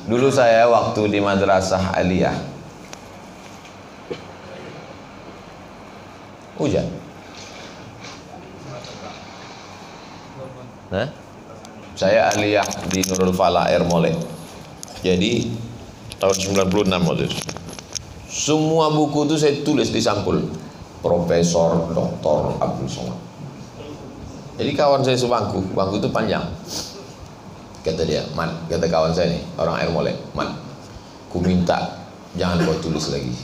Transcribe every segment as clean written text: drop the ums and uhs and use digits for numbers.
Dulu saya waktu di madrasah aliyah, hujan. Nah, saya aliyah di Nurul Falah Ermole. Jadi tahun 96 waktu itu. Semua buku itu saya tulis di sampul. Profesor Dr. Abdul Somad. Jadi kawan saya sebangku, bangku itu panjang. Kata dia, "Man," kata kawan saya nih, orang Ermole, "Man, ku minta jangan kau tulis lagi."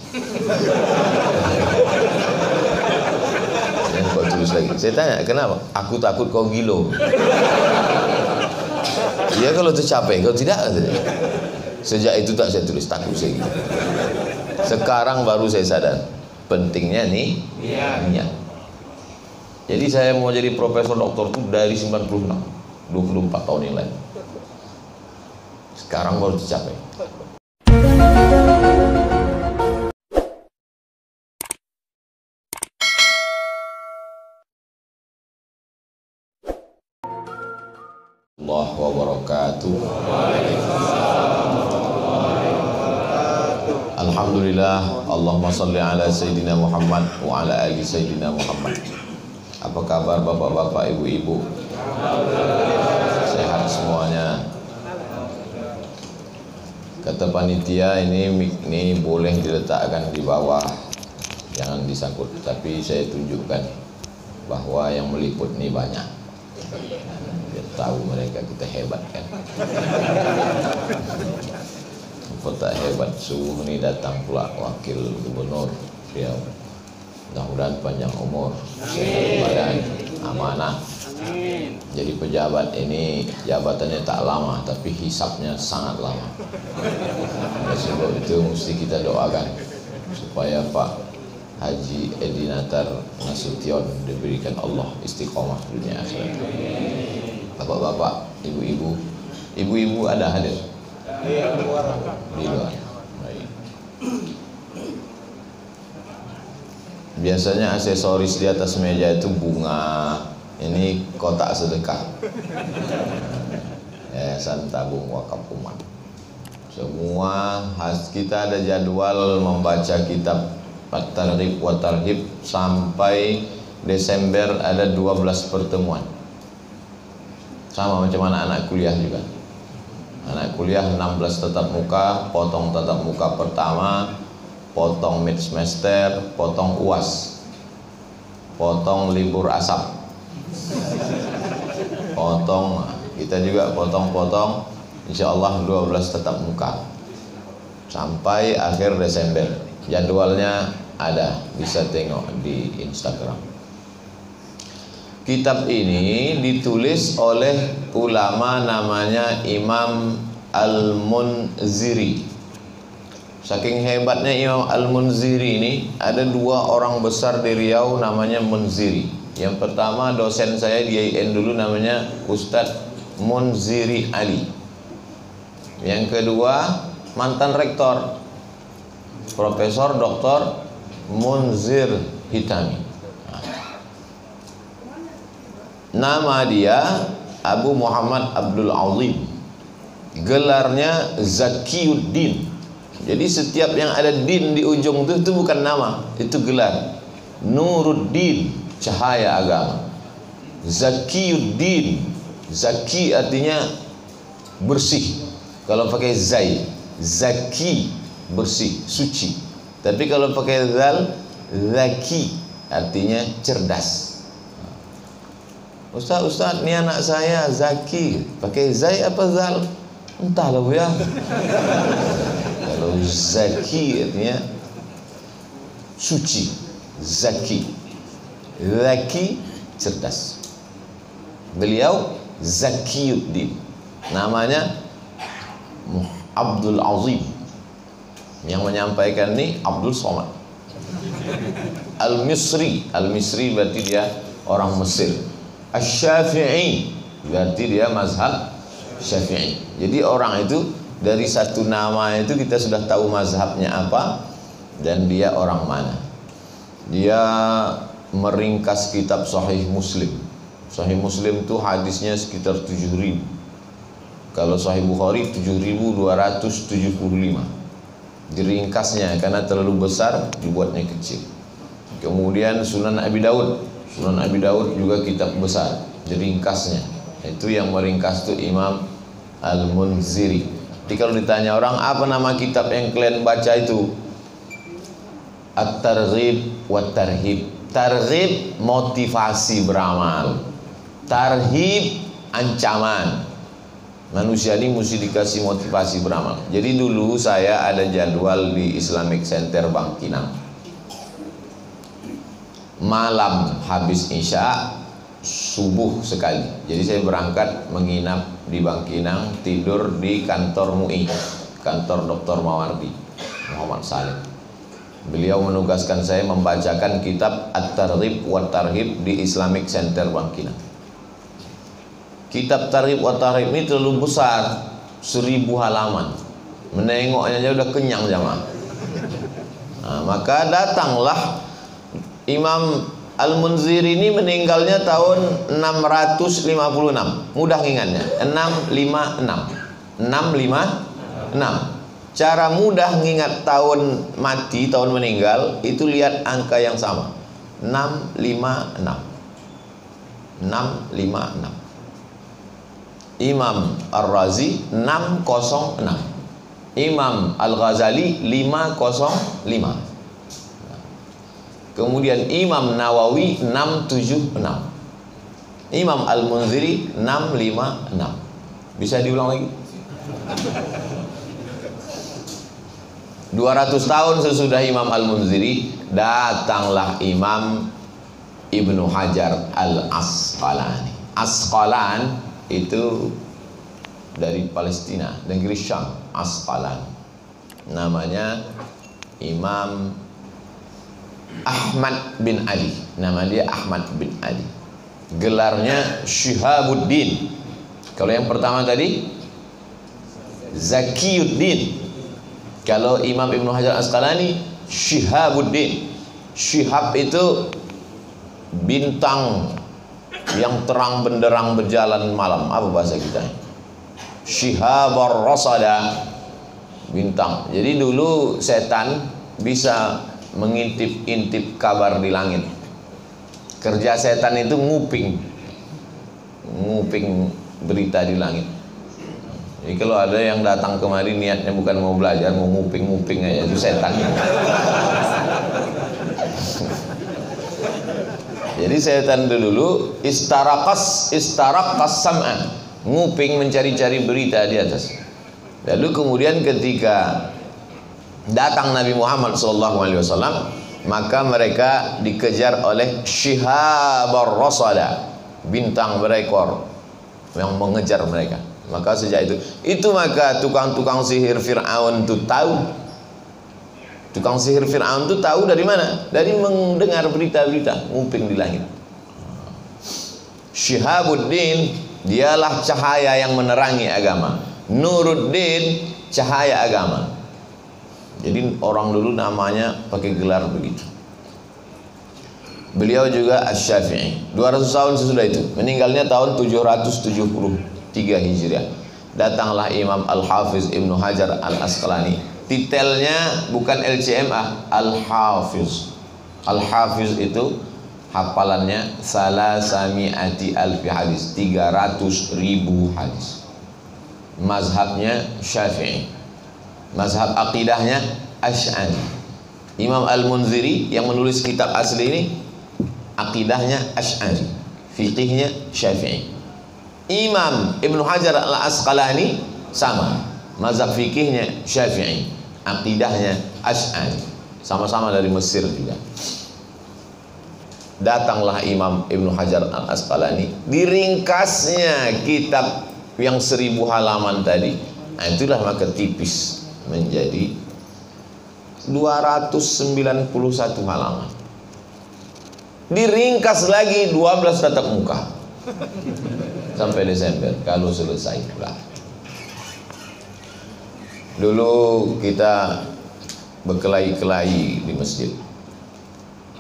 Jangan kau tulis lagi. Saya tanya, "Kenapa?" "Aku takut kau gilo." Dia kalau tercapai, kau tidak. Sejak itu tak saya tulis, takut saya gitu. Sekarang baru saya sadar pentingnya nih niat. Jadi saya mau jadi profesor doktor itu dari 96, 24 tahun yang lalu. Sekarang baru tercapai. Allah wabarakatuh. Alhamdulillah. Allahumma salli ala Sayyidina Muhammad wa ala ali Sayyidina Muhammad. Apa kabar bapak-bapak, ibu-ibu? Sehat semuanya. Kata panitia, ini boleh diletakkan di bawah, jangan disangkut. Tapi saya tunjukkan bahwa yang meliput ini banyak. Biar tahu mereka kita hebat kan. Apa tak hebat, sungguh ini datang pula wakil gubernur Riau. Mudah-mudahan panjang umur, sehat badan, amanah. Jadi pejabat ini jabatannya tak lama, tapi hisapnya sangat lama. Oleh sebab itu mesti kita doakan supaya Pak Haji Edi Natar Nasution diberikan Allah istiqomah dunia akhirat. Bapak-bapak, ibu-ibu, ibu-ibu ada hadir? Di luar. Baik. Biasanya aksesoris di atas meja itu bunga. Ini kotak sedekah. Yayasan Tabung Wakaf Umat. Semua kita ada jadwal membaca kitab At-Targhib wa Tarhib sampai Desember ada 12 pertemuan. Sama macam anak-anak kuliah juga. Anak kuliah 16 tatap muka, potong tatap muka pertama, potong mid semester, potong UAS, potong libur asap, potong, kita juga potong-potong, insya Allah 12 tatap muka sampai akhir Desember. Jadwalnya ada, bisa tengok di Instagram. Kitab ini ditulis oleh ulama namanya Imam Al-Munziri. Saking hebatnya Imam Al-Munziri ini, ada dua orang besar di Riau namanya Munziri. Yang pertama dosen saya di IAIN dulu namanya Ustadz Munziri Ali. Yang kedua mantan rektor Profesor Dr. Munzir Hitami. Nama dia Abu Muhammad Abdul Azim. Gelarnya Zakiyuddin. Jadi setiap yang ada din di ujung itu bukan nama, itu gelar. Nuruddin, cahaya agama. Zakiyuddin, Zaki artinya bersih. Kalau pakai zai, Zaki bersih, suci. Tapi kalau pakai zal, Zaki artinya cerdas. Ustaz, ini anak saya Zaki, pakai zai apa zal? Entahlah bu ya. Kalau Zaki artinya suci, Zaki, Zaki cerdas. Beliau Zakiyuddin, namanya Abdul Azim. Yang menyampaikan ini Abdul Somad. Al-Misri, Al-Misri berarti dia orang Mesir. Asy-Syafi'i berarti dia mazhab Syafi'i. Jadi orang itu dari satu nama itu kita sudah tahu mazhabnya apa dan dia orang mana. Dia meringkas kitab Sahih Muslim. Sahih Muslim itu hadisnya sekitar 7.000. Kalau Sahih Bukhari 7275. Diringkasnya karena terlalu besar, dibuatnya kecil. Kemudian Sunan Abi Daud. Sunan Abi Daud juga kitab besar, diringkasnya. Itu yang meringkas itu Imam Al-Munziri. Jadi kalau ditanya orang, apa nama kitab yang kalian baca itu? At-Targhib wa Tarhib. Targhib motivasi beramal, tarhib ancaman. Manusia ini mesti dikasih motivasi beramal. Jadi dulu saya ada jadwal di Islamic Center Bangkinang. Malam habis Isya, subuh sekali. Jadi saya berangkat menginap di Bangkinang, tidur di kantor MUI, kantor Dr. Mawardi Muhammad Salim. Beliau menugaskan saya membacakan kitab At-Targhib wa Tarhib di Islamic Center Bangkinang. Kitab Targhib wa Tarhib ini terlalu besar, 1000 halaman. Menengoknya aja udah kenyang jamaah. Nah, maka datanglah Imam Al-Munziri ini, meninggalnya tahun 656. Mudah ingatnya, 656. 656. Cara mudah ngingat tahun mati, tahun meninggal, itu lihat angka yang sama. 656. 656. Imam Ar-Razi 606. Imam Al-Ghazali 505. Kemudian Imam Nawawi 676. Imam Al-Munziri 656. Bisa diulang lagi? 200 tahun sesudah Imam Al-Munziri, datanglah Imam Ibnu Hajar Al-Asqalani. Asqalan itu dari Palestina, negeri Syam. Asqalan namanya Imam Ahmad bin Ali. Nama dia Ahmad bin Ali. Gelarnya Syihabuddin. Kalau yang pertama tadi Zakiyuddin. Kalau Imam Ibnu Hajar Asqalani Syihabuddin. Syihab itu bintang yang terang benderang berjalan malam. Apa bahasa kita? Syihabar rasada, bintang. Jadi dulu setan bisa mengintip-intip kabar di langit. Kerja setan itu nguping berita di langit. Jadi kalau ada yang datang kemari niatnya bukan mau belajar, mau nguping aja, itu setan. Jadi setan dulu istarakas sam'an, nguping, mencari-cari berita di atas. Lalu kemudian ketika datang Nabi Muhammad SAW, maka mereka dikejar oleh Syihabar Rasada, bintang berekor yang mengejar mereka. Maka sejak itu maka tukang-tukang sihir Fir'aun itu tahu. Tukang sihir Fir'aun itu tahu dari mana? Dari mendengar berita-berita, nguping di langit. Syihabuddin, dialah cahaya yang menerangi agama. Nuruddin, cahaya agama. Jadi orang dulu namanya pakai gelar begitu. Beliau juga Asy-Syafi'i. 200 tahun sesudah itu, meninggalnya tahun 773 Hijriah. Datanglah Imam Al-Hafiz Ibnu Hajar Al-Asqalani. Titelnya bukan LCMA, Al-Hafiz. Al-Hafiz itu hafalannya salasami'ati alfi hadis, 300.000 hadis. Mazhabnya Syafi'i. Mazhab akidahnya Asy'ari. Imam Al-Munziri yang menulis kitab asli ini, akidahnya Asy'ari, fiqihnya Syafi'i. Imam Ibnu Hajar Al-Asqalani sama, mazhab fikihnya Syafi'i, akidahnya Asy'ari, sama-sama dari Mesir juga. Datanglah Imam Ibnu Hajar Al-Asqalani, diringkasnya kitab yang 1000 halaman tadi, nah itulah maka tipis menjadi 291 halaman. Diringkas lagi 12 tatap muka sampai Desember kalau selesai pula. Dulu kita berkelahi-kelahi di masjid.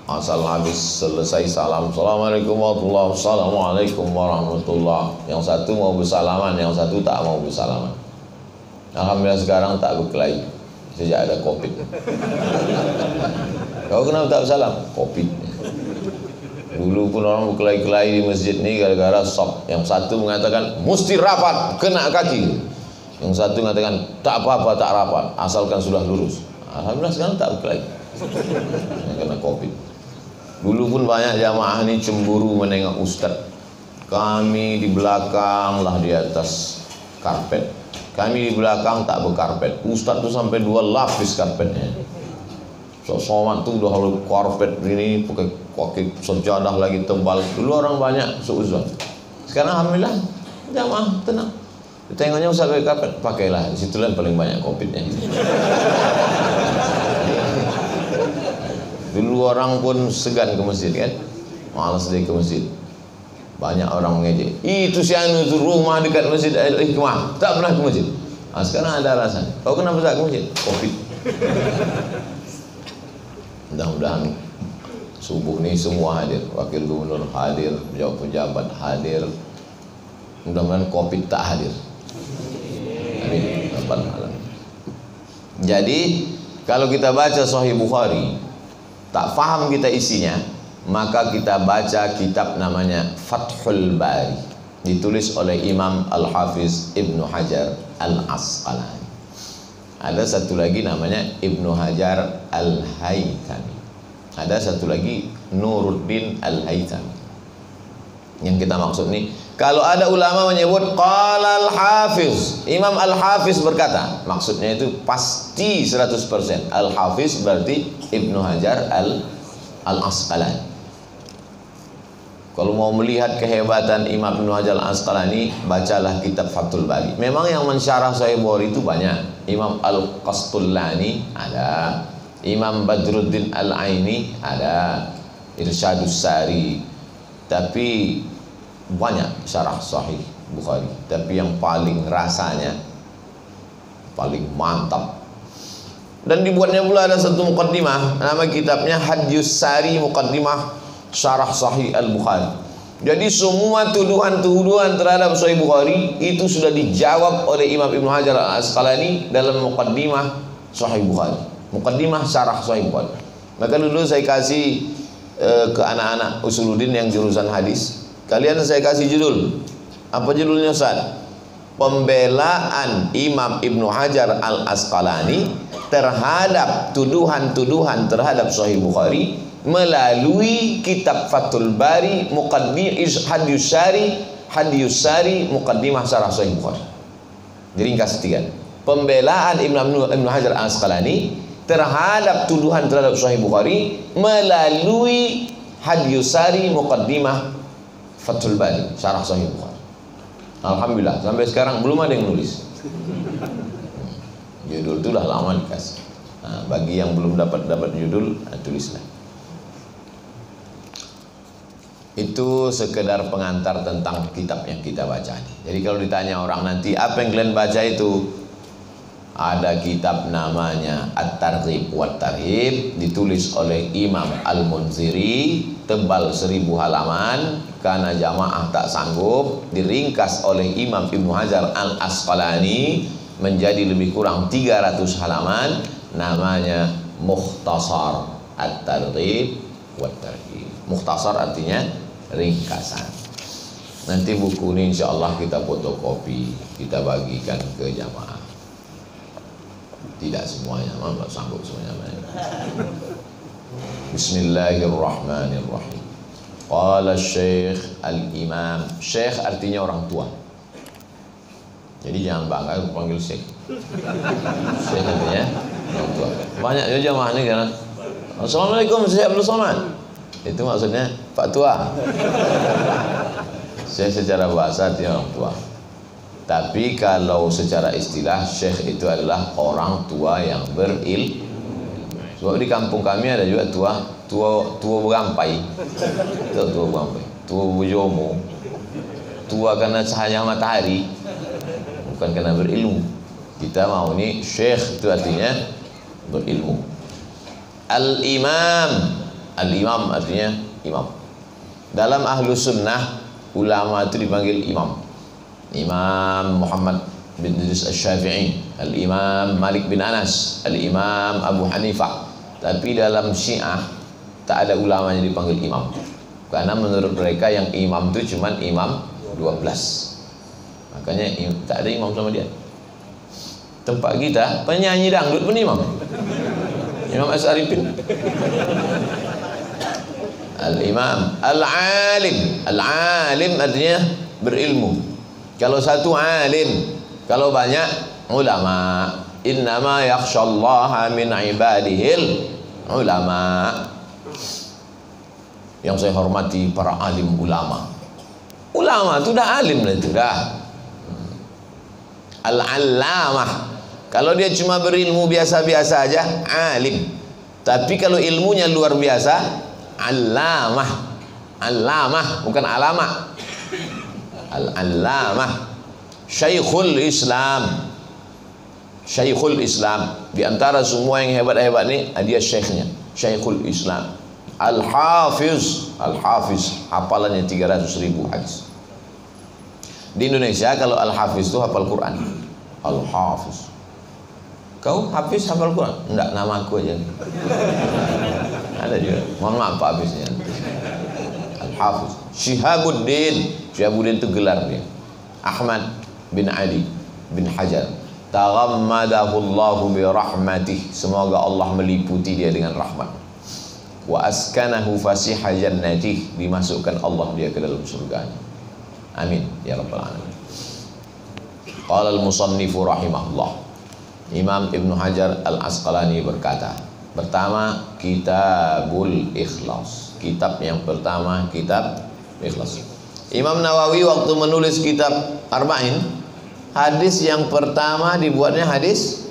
asal habis selesai salam, assalamualaikum warahmatullahi wabarakatuh, assalamualaikum warahmatullahi. Yang satu mau bersalaman, yang satu tak mau bersalaman. Alhamdulillah sekarang tak berkelahi sejak ada Covid. Kau kenapa tak bersalam? Covid. Dulu pun orang berkelahi-kelahi di masjid ni gara-gara sok. Yang satu mengatakan mesti rapat, kena kaki. Yang satu mengatakan tak apa-apa, tak rapat, asalkan sudah lurus. Alhamdulillah sekarang tak berkelahi karena Covid. Dulu pun banyak jamaah ni cemburu menengok ustaz. Kami di belakang lah di atas karpet, kami di belakang tak berkarpet. Ustaz tu sampai 2 lapis karpetnya. Somat tu udah lalu karpet ini pakai sejadah lagi tebal. Dulu orang banyak seuzon. Sekarang alhamdulillah jamaah tenang. Tengoknya ustaz pakai karpet, pakailah. Disitulah paling banyak Covidnya. Dulu orang pun segan ke masjid kan, malas dia ke masjid. Banyak orang mengejek, itu si anu tu rumah dekat masjid Al-Hikmah, tak pernah ke masjid. Sekarang ada alasan. Kau kenapa tak ke masjid? Covid. Mudah-mudahan subuh ni semua hadir, wakil gubernur hadir, pejabat hadir. Mudah-mudahan Covid tak hadir. Amin. Rabbal alamin. Jadi kalau kita baca Sahih Bukhari, tak faham kita isinya, maka kita baca kitab namanya Fathul Bari, ditulis oleh Imam Al-Hafiz Ibnu Hajar Al-Asqalani. Ada satu lagi namanya Ibnu Hajar Al-Haytami. Ada satu lagi Nuruddin Al-Haytami. Yang kita maksud nih, kalau ada ulama menyebut qala al-hafiz, Imam al-Hafiz berkata, maksudnya itu pasti 100%. Al-Hafiz berarti Ibnu Hajar Al-Asqalani. Kalau mau melihat kehebatan Imam Ibnu Hajar Al-Asqalani, bacalah kitab Fathul Bari. Memang yang mensyarah Sahih Bukhari itu banyak. Imam Al-Qastullani ada, Imam Badruddin Al-Aini ada, Irsyadus Sari. Tapi banyak syarah Sahih Bukhari, tapi yang paling rasanya paling mantap dan dibuatnya pula ada satu muqaddimah, nama kitabnya Hadyus Sari Muqaddimah Syarah Sahih Al-Bukhari. Jadi semua tuduhan-tuduhan terhadap Sahih Bukhari itu sudah dijawab oleh Imam Ibnu Hajar Al-Asqalani dalam muqaddimah Sahih Bukhari, muqaddimah Syarah Sahih Bukhari. Maka dulu saya kasih ke anak-anak Usuluddin yang jurusan hadis, kalian saya kasih judul. Apa judulnya Ustaz? Pembelaan Imam Ibnu Hajar Al-Asqalani terhadap tuduhan-tuduhan terhadap Sahih Bukhari melalui kitab Fathul Bari Muqaddimah Hadyus Sari Muqaddimah Syarah Sahih Bukhari. Diringkas tiga. Pembelaan Ibnu Hajar Al-Asqalani terhadap tuduhan terhadap Sahih Bukhari melalui Hadyus Sari Muqaddimah Fathul Bari Syarah Sahih Bukhari. Alhamdulillah sampai sekarang belum ada yang nulis. Judul itu dah lama dikasih. Nah, bagi yang belum dapat judul, tulislah. Itu sekedar pengantar tentang kitab yang kita baca. Jadi kalau ditanya orang nanti apa yang kalian baca itu, ada kitab namanya At-Targhib wa Tarhib, ditulis oleh Imam Al-Munziri, tebal 1000 halaman, karena jamaah tak sanggup, diringkas oleh Imam Ibnu Hajar Al-Asqalani menjadi lebih kurang 300 halaman, namanya Mukhtasar At-Targhib wa Tarhib. Mukhtasar artinya ringkasan. Nanti buku ini insya Allah kita fotokopi, kita bagikan ke jamaah. Tidak semuanya, tak sanggup semuanya. Bismillahirrahmanirrahim. Qala Syekh Al-Imam. Syekh artinya orang tua. Jadi jangan bangga panggil Syekh. Syekh artinya orang tua. Banyak juga jamaah ini kan. Assalamualaikum Syekh Abdul Somad. Itu maksudnya Pak Tua. Syekh secara bahasa artinya orang tua. Tapi kalau secara istilah Syekh itu adalah orang tua yang berilmu. Sebab di kampung kami ada juga tua berampai. Tua berampai, tua bujomo. Tua karena cahaya matahari, bukan karena berilmu. Kita mau ini Syekh itu artinya berilmu. Al-Imam Al-imam artinya imam. Dalam ahlu sunnah, ulama itu dipanggil imam. Imam Muhammad bin Idris Asy-Syafi'i, Al-Imam Malik bin Anas, Al-Imam Abu Hanifah. Tapi dalam Syiah tak ada ulama yang dipanggil imam, karena menurut mereka yang imam itu cuma imam 12. Makanya tak ada imam sama dia. Tempat kita penyanyi dangdut pun imam. Imam As-Arifin. Al-imam, al-alim. Al-alim artinya berilmu. Kalau satu alim, kalau banyak ulama. Innama yakhshallaha min ibadihil ulama. Yang saya hormati para alim ulama. Ulama itu dah alim lah itu dah. Al-allamah, kalau dia cuma berilmu biasa-biasa aja, alim. Tapi kalau ilmunya luar biasa, allamah. Allamah bukan alamah. Al-allamah. Syekhul Islam. Syekhul Islam. Di antara semua yang hebat-hebat ni, dia syekhnya. Syekhul Islam. Al-Hafiz. Al-Hafiz, hafalannya 300.000 hadis. Di Indonesia kalau Al-Hafiz itu hafal Quran. Al-Hafiz. Kau Hafiz hafal Quran? Enggak, nama aku aja. Ada juga. Mohon maaf Pak Hafiznya. Al-Hafiz. Syihabuddin. Syihabuddin itu gelar dia. Ahmad bin Ali bin Hajar. Taghammadahullahu bi rahmatih. Semoga Allah meliputi dia dengan rahmat. Wa askanahu fasiha jannatih. Dimasukkan Allah dia ke dalam surganya. Amin ya rabbal alamin. Qala al-musannifu rahimahullah. Imam Ibnu Hajar Al-Asqalani berkata, pertama, Kitabul Ikhlas. Kitab yang pertama, Kitab Ikhlas. Imam Nawawi waktu menulis kitab Arba'in, hadis yang pertama dibuatnya hadis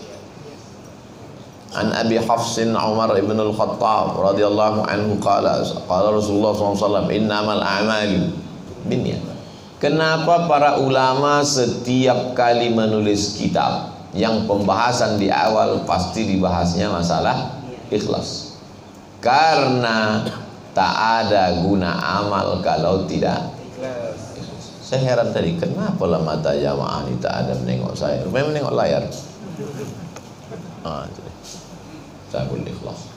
An Abi Hafsin Umar ibn al-Khattab radhiyallahu anhu qala Rasulullah SAW, innamal a'malu binniyat. Kenapa para ulama setiap kali menulis kitab yang pembahasan di awal pasti dibahasnya masalah ikhlas? Karena tak ada guna amal kalau tidak ikhlas. Saya heran tadi, kenapa lah mata jamaah ini tak ada menengok saya? Rupanya menengok layar. Sabul ikhlas.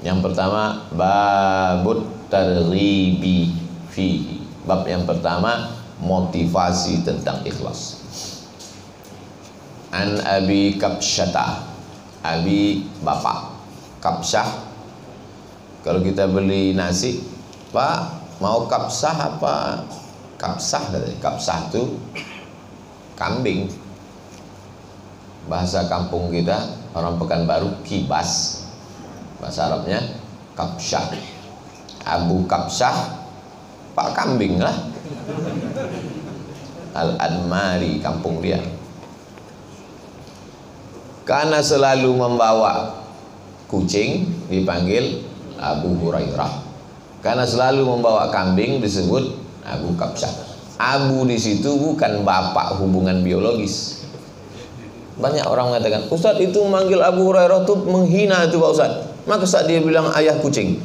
Yang pertama, babut targhibi fihi. Bab yang pertama, motivasi tentang ikhlas. An Abi Kabsyata. Abi bapak. Kabsyah, kalau kita beli nasi, Pak mau kabsah apa? Kabsah katanya. Kabsah itu kambing. Bahasa kampung kita, orang Pekanbaru, kibas. Bahasa Arabnya kabsyah. Abu Kabsyah, Pak kambing lah. Al-Admari, kampung dia. Karena selalu membawa kucing dipanggil Abu Hurairah. Karena selalu membawa kambing disebut Abu Kabsyah. Abu di situ bukan bapak hubungan biologis. Banyak orang mengatakan, Ustadz itu manggil Abu Hurairah itu menghina itu Pak Ustadz. Maka saat dia bilang ayah kucing,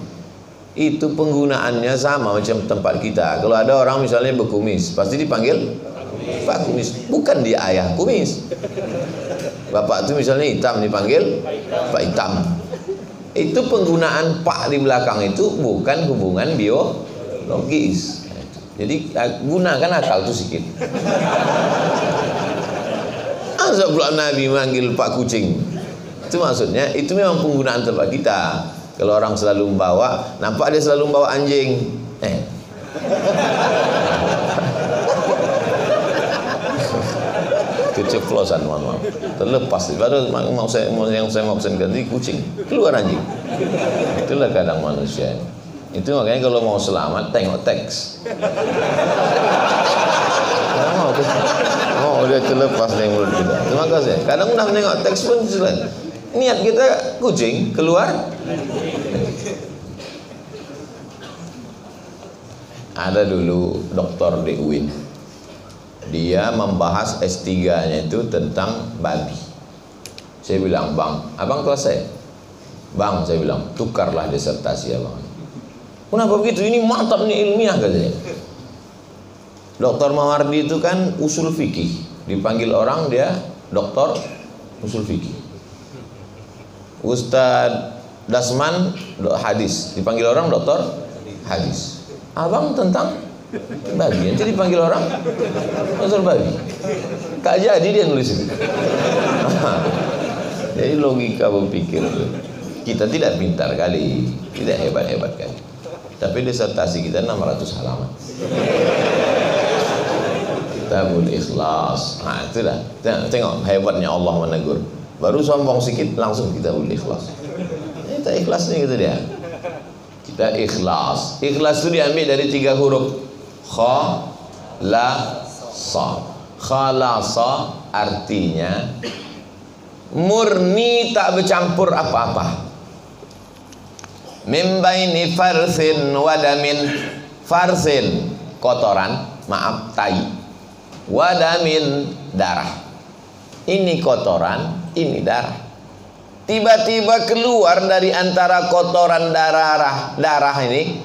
itu penggunaannya sama macam tempat kita. Kalau ada orang misalnya berkumis, pasti dipanggil Pak Kumis, bukan dia ayah kumis. Bapak itu misalnya hitam, dipanggil Pak Hitam. Itu penggunaan Pak di belakang itu bukan hubungan biologis. Jadi gunakan akal itu sedikit. Masa pula Nabi manggil Pak Kucing? Itu maksudnya, itu memang penggunaan tempat kita. Kalau orang selalu membawa, nampak dia selalu membawa anjing. Keceplosan, mohon maaf. Terlepas. Baru yang saya mau pesan ganti kucing, keluar anjing. Itulah kadang manusia. Itu makanya kalau mau selamat tengok teks. Oh, udah terlepas dari mulut kita. Terima kasih. Kadang udah menengok teks pun selesai. Niat kita kucing keluar. Ada dulu dokter di UIN. Dia membahas S3-nya itu tentang babi. Saya bilang, Bang, abang kelas saya? Bang, saya bilang, tukarlah disertasi abang. Kenapa begitu? Ini mantap nih ilmiah katanya. Dr. Mawardi itu kan usul fikih. Dipanggil orang dia doktor usul fikih. Ustadz Dasman hadis, dipanggil orang doktor hadis. Abang tentang babi, nanti dipanggil orang doktor babi. Tak jadi dia nulis itu. Jadi logika berpikir kita tidak pintar kali, tidak hebat-hebat kali. Tapi disertasi kita 600 halaman. Kitabul Ikhlas. Nah, itu dah. Tengok hebatnya Allah menegur. Baru sombong sedikit langsung Kitabul Ikhlas. Kita ikhlas nih gitu dia. Kita ikhlas. Ikhlas itu diambil dari 3 huruf. Kha, la, sa. Khalasa artinya murni, tak bercampur apa-apa. Min baini farsin wadamin. Farsin kotoran, maaf, tai. Wadamin darah. Ini kotoran, ini darah. Tiba-tiba keluar dari antara kotoran darah ini,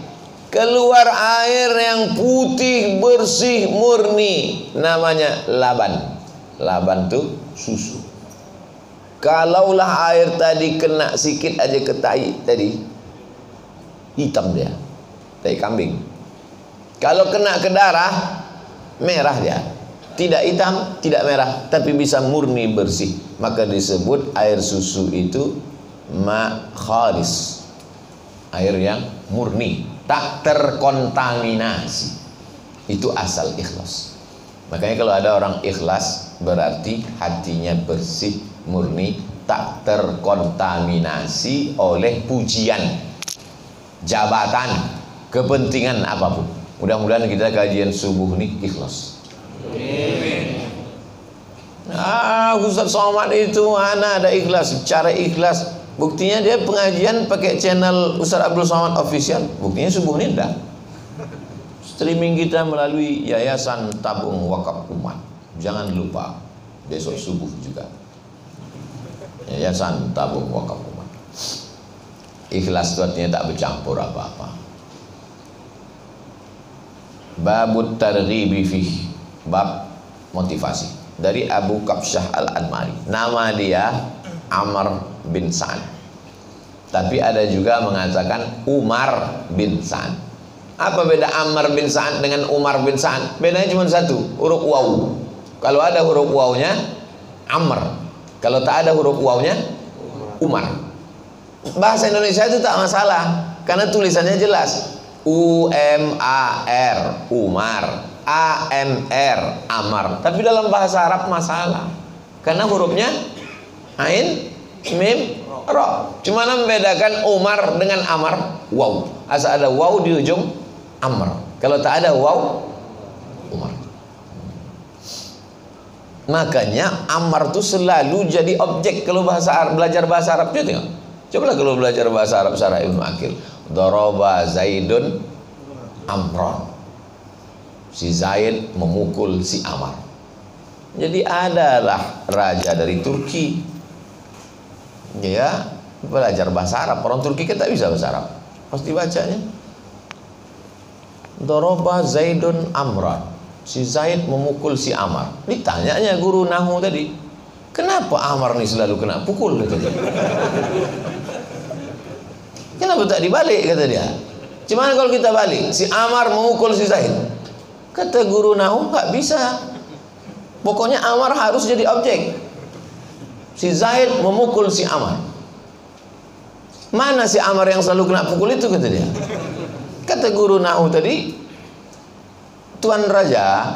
keluar air yang putih, bersih, murni. Namanya laban. Laban tuh susu. Kalaulah air tadi kena sikit aja ke tai tadi, hitam dia, tai kambing. Kalau kena ke darah, merah dia. Tidak hitam, tidak merah, tapi bisa murni bersih. Maka disebut air susu itu ma khalis. Air yang murni, tak terkontaminasi. Itu asal ikhlas. Makanya kalau ada orang ikhlas, berarti hatinya bersih, murni, tak terkontaminasi oleh pujian, jabatan, kepentingan apapun. Mudah-mudahan kita kajian subuh nih ikhlas. Ustaz Somad itu mana ada ikhlas, cara ikhlas. Buktinya dia pengajian pakai channel Ustaz Abdul Somad Official. Buktinya subuh ini dah. Streaming kita melalui Yayasan Tabung Wakaf Umat. Jangan lupa besok subuh juga. Yayasan Tabung Wakaf Umat. Ikhlas itu artinya tak bercampur apa-apa. Babut targhibi fihi. Bab motivasi dari Abu Kabsyah Al-Anmari. Nama dia Amr bin Sa'ad, tapi ada juga mengatakan Umar bin Sa'ad. Apa beda Amr bin Sa'ad dengan Umar bin Sa'ad? Bedanya cuma satu, huruf waw. Kalau ada huruf wawnya Amr, kalau tak ada huruf wawnya Umar. Bahasa Indonesia itu tak masalah karena tulisannya jelas. U-M-A-R Umar, A-M-R Amar. Tapi dalam bahasa Arab masalah karena hurufnya Ain, Mim, Ro. Cuma membedakan Umar dengan Amar, waw. Asal ada waw di ujung Amr. Kalau tak ada waw, Umar. Makanya Amar itu selalu jadi objek kalau bahasa Arab, belajar bahasa Arab. Cobalah kalau belajar bahasa Arab Syarah Ibnu Aqil. Daraba Zaidun Amron. Si Zaid memukul si Amar. Jadi adalah raja dari Turki. Ya, belajar bahasa Arab. Orang Turki kan tak bisa bahasa Arab. Pasti bacanya. Daraba Zaidun Amron. Si Zaid memukul si Amar. Ditanyanya guru Nahwu tadi, kenapa Amar nih selalu kena pukul? Kata dia. Kenapa tak dibalik? Kata dia. Cuman kalau kita balik, si Amar memukul si Zaid. Kata guru Nahwu, nggak bisa. Pokoknya Amar harus jadi objek. Si Zaid memukul si Amar. Mana si Amar yang selalu kena pukul itu? Kata dia. Kata guru Nahwu tadi, Tuan Raja,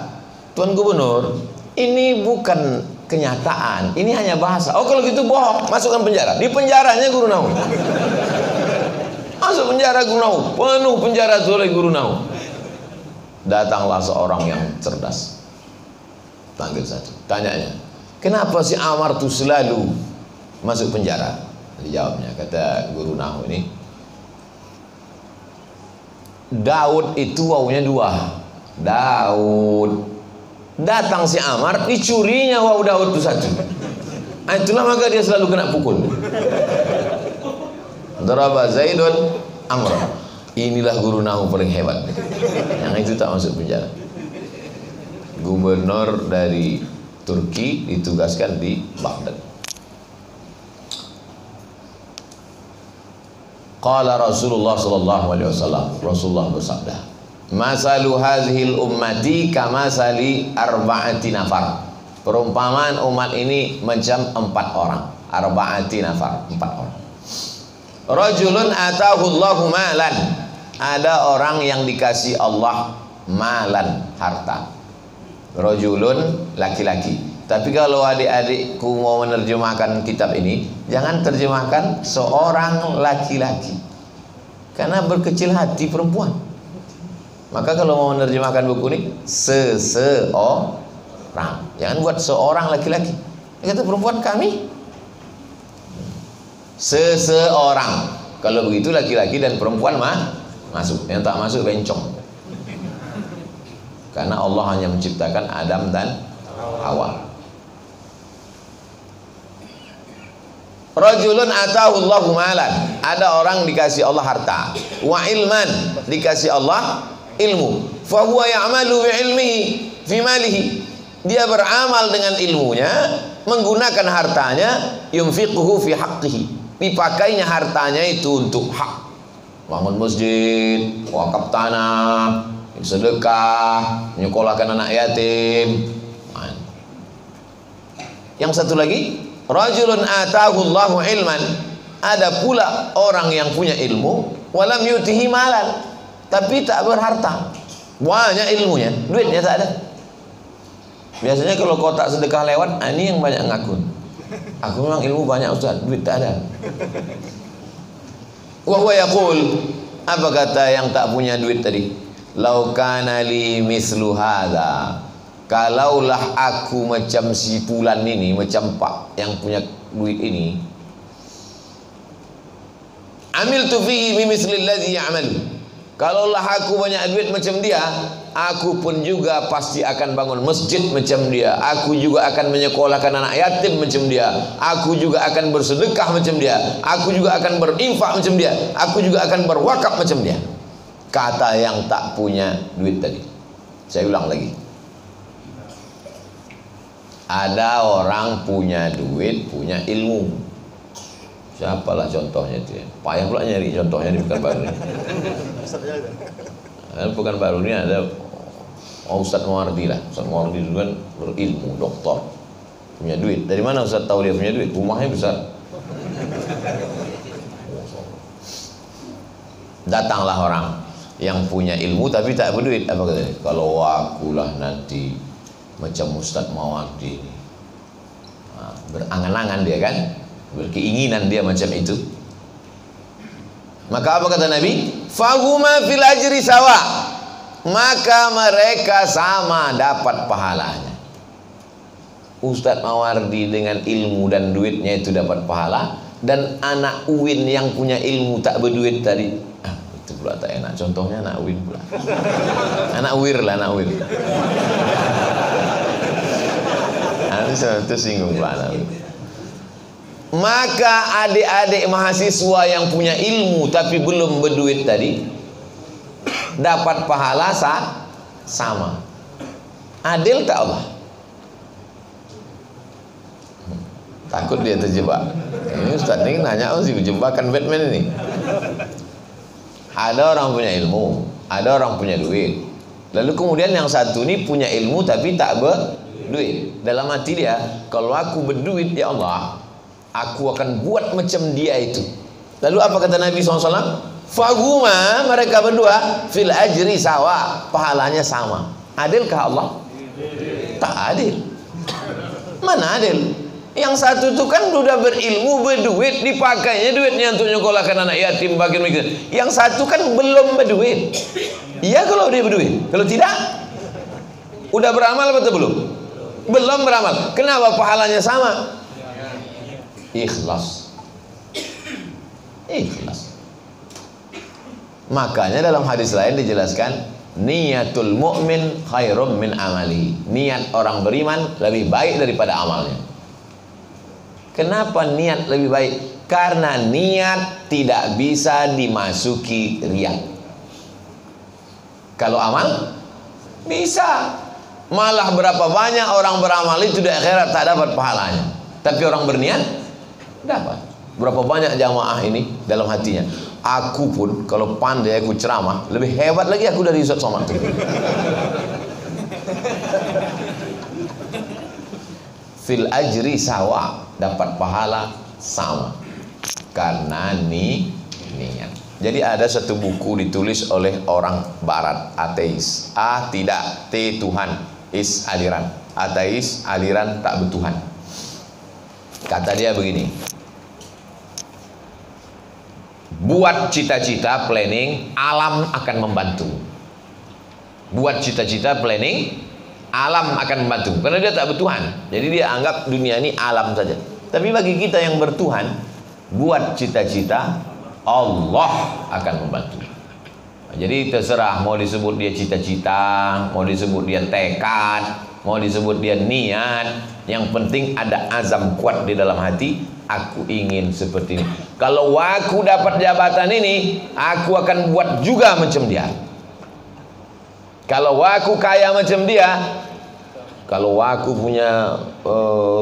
Tuan Gubernur, ini bukan kenyataan, ini hanya bahasa. Oh kalau gitu bohong, masukkan penjara. Di penjaranya guru Nahwu. Masuk penjara guru Nahwu, penuh penjara oleh guru Nahwu. Datanglah seorang yang cerdas, panggil satu, tanyanya, kenapa si Amar tuh selalu masuk penjara? Dijawabnya, kata guru Nahwu ini, Daud itu wawunya dua. Daud, datang si Amar, dicurinya waw Daud itu satu. Itulah maka dia selalu kena pukul. Daraba Zaidun Amr. Inilah guru nahwu paling hebat. Yang itu tak masuk penjara. Gubernur dari Turki ditugaskan di Baghdad. Qala Rasulullah sallallahu alaihi wasallam, Rasulullah bersabda, "Masalu hadhil ummati kamasali arba'ati nafar." Perumpamaan umat ini macam 4 orang. Arba'ati nafar, 4 orang. Rajulun atahu Allahu malan. Ada orang yang dikasih Allah malan, harta. Rajulun, laki-laki. Tapi kalau adik-adikku mau menerjemahkan kitab ini, jangan terjemahkan seorang laki-laki, karena berkecil hati perempuan. Maka kalau mau menerjemahkan buku ini, seseorang. Jangan buat seorang laki-laki. Kata perempuan kami seseorang. Kalau begitu laki-laki dan perempuan masuk. Yang tak masuk bencong. Karena Allah hanya menciptakan Adam dan Hawa. Rajulun atahu Allahu malan. Ada orang dikasih Allah harta. Wa ilman, dikasih Allah ilmu. Fa huwa ya'malu bi ilmihi fi malihi. Dia beramal dengan ilmunya, menggunakan hartanya, yunfiquhu fi haqqihi. Dipakainya hartanya itu untuk hak. Bangun masjid, wakaf tanah, sedekah, menyekolahkan anak yatim. Yang satu lagi, rajulun atahu Allahu ilman. Ada pula orang yang punya ilmu, walam yutihi malan, tapi tak berharta. Banyak ilmunya, duitnya tak ada. Biasanya kalau kotak sedekah lewat, ini yang banyak ngakun. Aku memang ilmu banyak Ustaz, duit tak ada. Wa huwa yaqul, apa kata yang tak punya duit tadi? Lau kana li mislu hadza. Kalaulah aku macam si Fulan ini, macam Pak yang punya duit ini, amiltu fihi mimithli alladhi ya'malu. Kalaulah aku banyak duit macam dia, aku pun juga pasti akan bangun masjid macam dia. Aku juga akan menyekolahkan anak yatim macam dia. Aku juga akan bersedekah macam dia. Aku juga akan berinfak macam dia. Aku juga akan berwakaf macam dia. Kata yang tak punya duit tadi. Saya ulang lagi. Ada orang punya duit, punya ilmu. Siapalah contohnya itu ya? Payah pula nyari contohnya di Pekanbaru ini. Pekanbaru ini ada Ustadz Muwardi lah. Ustadz Muwardi itu kan berilmu, doktor, punya duit. Dari mana Ustadz tahu dia punya duit? Rumahnya besar. Datanglah orang yang punya ilmu tapi tak berduit. Apa katanya? Kalau akulah nanti macam Ustadz Muwardi ini, berangan-angan dia kan, berkeinginan dia macam itu. Maka apa kata Nabi? Fahuma fil ajri sawa. Maka mereka sama dapat pahalanya. Ustadz Mawardi dengan ilmu dan duitnya itu dapat pahala, dan anak Uwin yang punya ilmu tak berduit tadi, itu pula tak enak. Contohnya anak Uwin pula. Anak Wir lah, anak Wir. Itu singgung pula anak Wir. Maka adik-adik mahasiswa yang punya ilmu tapi belum berduit tadi dapat pahala sama. Adil tak Allah? Takut dia terjebak. Ini Ustaz ini nanya sih jebakan Batman ini. Ada orang punya ilmu, ada orang punya duit. Lalu kemudian yang satu ini punya ilmu tapi tak berduit. Dalam hati dia, kalau aku berduit ya Allah, aku akan buat macam dia itu. Lalu apa kata Nabi SAW? Fahuma, mereka berdua fil ajri sawa, pahalanya sama. Adilkah Allah? Tak adil. Mana adil? Yang satu itu kan sudah berilmu, berduit, dipakainya duitnya untuk nyekolahkan anak yatim, bagian mikir. Yang satu kan belum berduit. Iya kalau dia berduit. Kalau tidak, udah beramal atau belum? Belum beramal. Kenapa pahalanya sama? Ikhlas. Ikhlas. Makanya dalam hadis lain dijelaskan, niyatul mu'min khairum min amali. Niat orang beriman lebih baik daripada amalnya. Kenapa niat lebih baik? Karena niat tidak bisa dimasuki riya. Kalau amal bisa. Malah berapa banyak orang beramal itu di akhirat tak dapat pahalanya, tapi orang berniat dapat. Berapa banyak jamaah ini dalam hatinya, aku pun kalau pandai aku ceramah lebih hebat lagi aku dari Ustaz Somad itu. Fil ajri sawa, dapat pahala sama karena niat. Jadi ada satu buku ditulis oleh orang barat, ateis. A tidak, T Tuhan, is aliran. Ateis, aliran tak bertuhan. Kata dia begini, buat cita-cita planning, alam akan membantu. Buat cita-cita planning, alam akan membantu. Karena dia tak bertuhan, jadi dia anggap dunia ini alam saja. Tapi bagi kita yang bertuhan, buat cita-cita, Allah akan membantu. Jadi terserah mau disebut dia cita-cita, mau disebut dia tekad, mau disebut dia niat, yang penting ada azam kuat di dalam hati. Aku ingin seperti ini. Kalau aku dapat jabatan ini, aku akan buat juga macam dia. Kalau aku kaya macam dia, kalau aku punya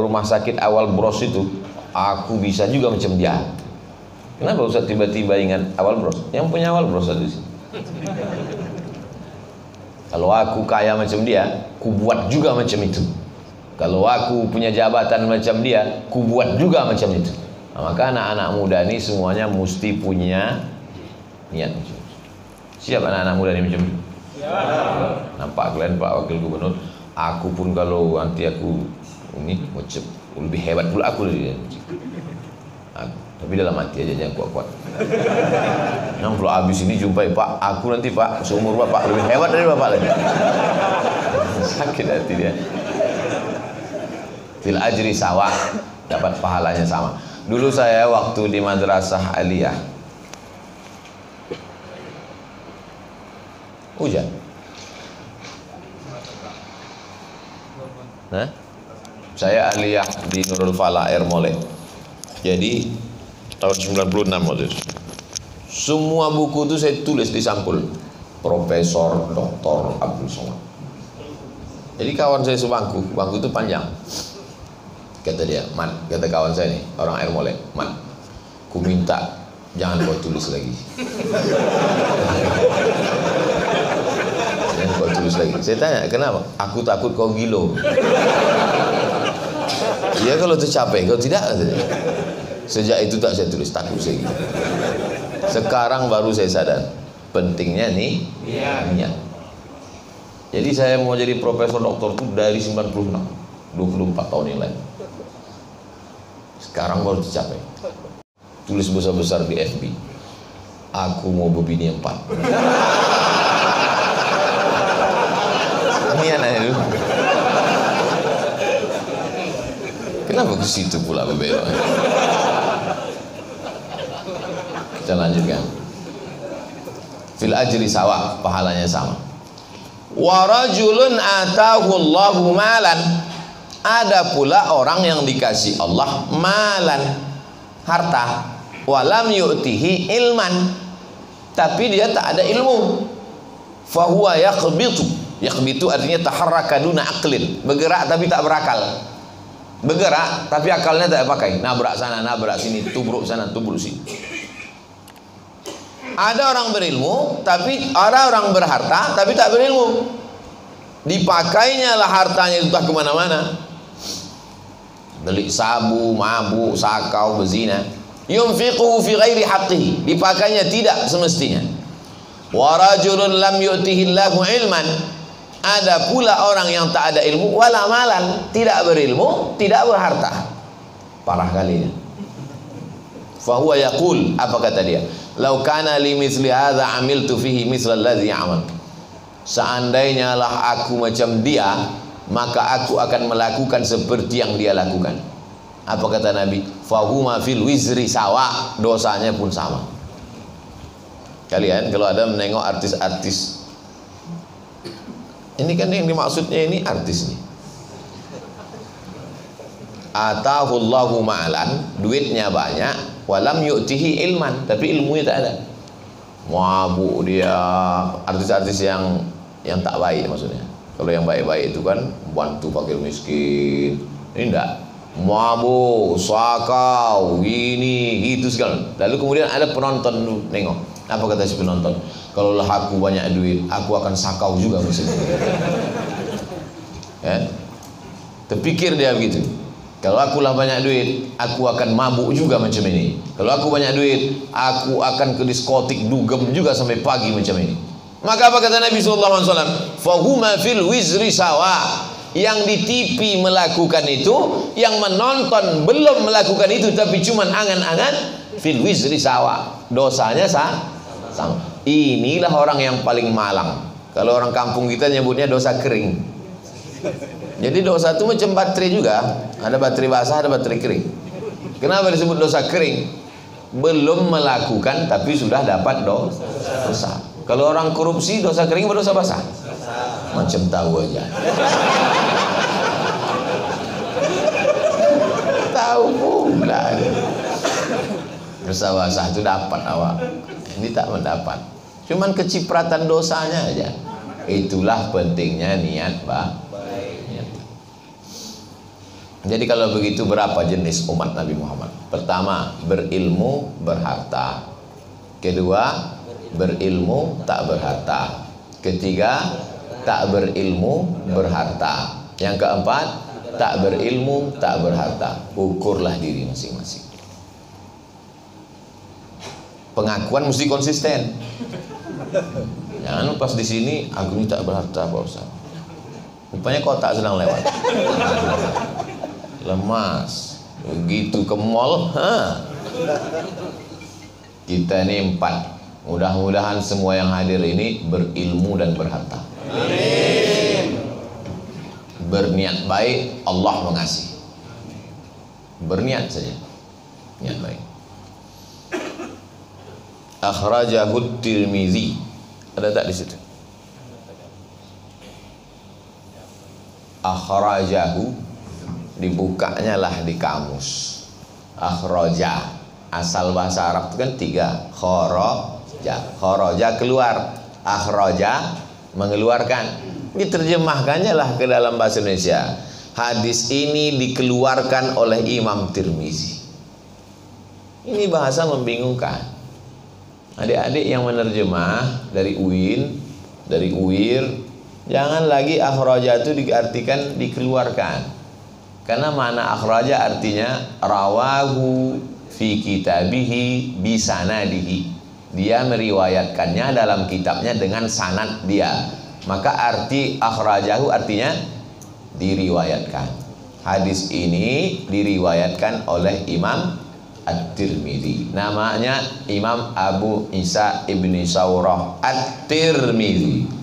rumah sakit awal bros itu, aku bisa juga macam dia. Kenapa Ustaz tiba-tiba ingat awal bros? Yang punya awal bros ada di sini. Kalau aku kaya macam dia, ku buat juga macam itu. Kalau aku punya jabatan macam dia, ku buat juga macam itu. Nah, maka anak-anak muda ini semuanya mesti punya niat macam itu. Siap anak-anak muda ini macam itu? Nampak kalian Pak Wakil Gubernur? Aku pun kalau nanti aku ini macam lebih hebat pula aku dari dia. Tapi dalam hati aja jangan kuat-kuat. Yang kalau habis ini jumpai Pak, aku nanti Pak seumur Bapak lebih hebat dari Bapak lagi. Sakit hati dia. Fil ajri sawa, dapat pahalanya sama. Dulu saya waktu di madrasah aliyah, hujan. Nah, saya aliyah di Nurul Falah Ermole. Jadi tahun 96 waktu itu. Semua buku itu saya tulis di sampul. Profesor Dr. Abdul Somad. Jadi kawan saya sebangku, bangku itu panjang. Kata dia, Man, kata kawan saya nih, orang Ermole, Man, ku minta jangan kau tulis lagi. Jangan kau tulis lagi. Saya tanya, kenapa? Aku takut kau gilo. Ya kalau tercapai, kalau tidak. Sejak itu tak saya tulis, takut saya gitu. Sekarang baru saya sadar pentingnya nih niat. Jadi saya mau jadi profesor doktor itu dari 96, 24 tahun yang lalu. Sekarang baru tercapai. Tulis besar-besar di FB, aku mau berbini 4. Niat aja dulu. Kenapa ke situ pula berbelok? Kita lanjutkan. Fil ajri sawa, pahalanya sama. Wa rajulun atahu Allahu malan. Ada pula orang yang dikasih Allah malan, harta, walam yu'tihi ilman, tapi dia tak ada ilmu. Fahuwa yakhbitu. Yakhbitu artinya taharraka duna aqlin, bergerak tapi tak berakal. Bergerak tapi akalnya tak pakai, nabrak sana nabrak sini, tubruk sana tubruk sini. Ada orang berilmu, tapi ada orang berharta tapi tak berilmu. Dipakainya lah hartanya itu tak kemana-mana. Beli sabu, mabuk, sakau, berzina. Yunfiquhu fi ghairi haqqihi, dipakainya tidak semestinya. Wa rajulun lam yu'tihi Allahu ilman. Ada pula orang yang tak ada ilmu, wala malan, tidak berilmu, tidak berharta. Parah kali ya. Fahuwa yaqul, apa kata dia? Lau kana li misli hadza amiltu fihi misla alladhi amal. Seandainya lah aku macam dia, maka aku akan melakukan seperti yang dia lakukan. Apa kata Nabi? Fahuma fil wizri sawa, dosanya pun sama. Kalian kalau ada menengok artis-artis, ini kan yang dimaksudnya ini artis nih. Atahullahu ma'lan, duitnya banyak, walam yu'tihi ilman, tapi ilmunya tak ada. mabuk dia, artis-artis yang tak baik maksudnya. Kalau yang baik-baik itu kan bantu fakir miskin. Ini enggak, mabuk, sakau, ini itu segala. Lalu kemudian ada penonton nengok. Apa kata si penonton? Kalau lah aku banyak duit, aku akan sakau juga maksudnya. Ya? Terpikir dia begitu. Kalau akulah banyak duit, aku akan mabuk juga macam ini. Kalau aku banyak duit, aku akan ke diskotik dugem juga sampai pagi macam ini. Maka apa kata Nabi SAW? Fahuma fil wizri sawa. Yang di TV melakukan itu, yang menonton belum melakukan itu, tapi cuman angan-angan, fil wizri sawa. Dosanya sama. Inilah orang yang paling malang. Kalau orang kampung kita nyebutnya dosa kering. Jadi dosa itu macam baterai juga. Ada baterai basah, ada baterai kering. Kenapa disebut dosa kering? Belum melakukan tapi sudah dapat dosa. Kalau orang korupsi dosa kering atau dosa basah? Macam tahu aja. Tahu pula. Dosa basah itu dapat awak. Ini tak mendapat. Cuman kecipratan dosanya aja. Itulah pentingnya niat baik. Jadi kalau begitu berapa jenis umat Nabi Muhammad? Pertama, berilmu berharta. Kedua, berilmu tak berharta. Ketiga, tak berilmu berharta. Yang keempat, tak berilmu tak berharta. Ukurlah diri masing-masing. Pengakuan mesti konsisten. Jangan pas di sini aku ini tak berharta Pak Ustaz. Rupanya kotak sedang lewat. Lemas. Begitu ke mall, kita ini 4. Mudah-mudahan semua yang hadir ini berilmu dan berharta. Amin. Berniat baik, Allah mengasihi. Berniat saja, niat baik. Akhrajahu Tirmizi. Ada tak di situ? Akhrajahu, dibukanya lah di kamus. Akhraja, asal bahasa Arab itu kan 3. Kharaja keluar, akhraja mengeluarkan. Diterjemahkannya lah ke dalam bahasa Indonesia. Hadis ini dikeluarkan oleh Imam Tirmizi. Ini bahasa membingungkan. Adik-adik yang menerjemah dari UIN, dari UIR, jangan lagi akhraja itu diartikan dikeluarkan. Karena makna akhraja artinya rawahu fi kitabihi bisanadihi. Dia meriwayatkannya dalam kitabnya dengan sanad dia. Maka arti akhrajahu artinya diriwayatkan. Hadis ini diriwayatkan oleh Imam At-Tirmizi. Namanya Imam Abu Isa ibni Saurah At-Tirmizi.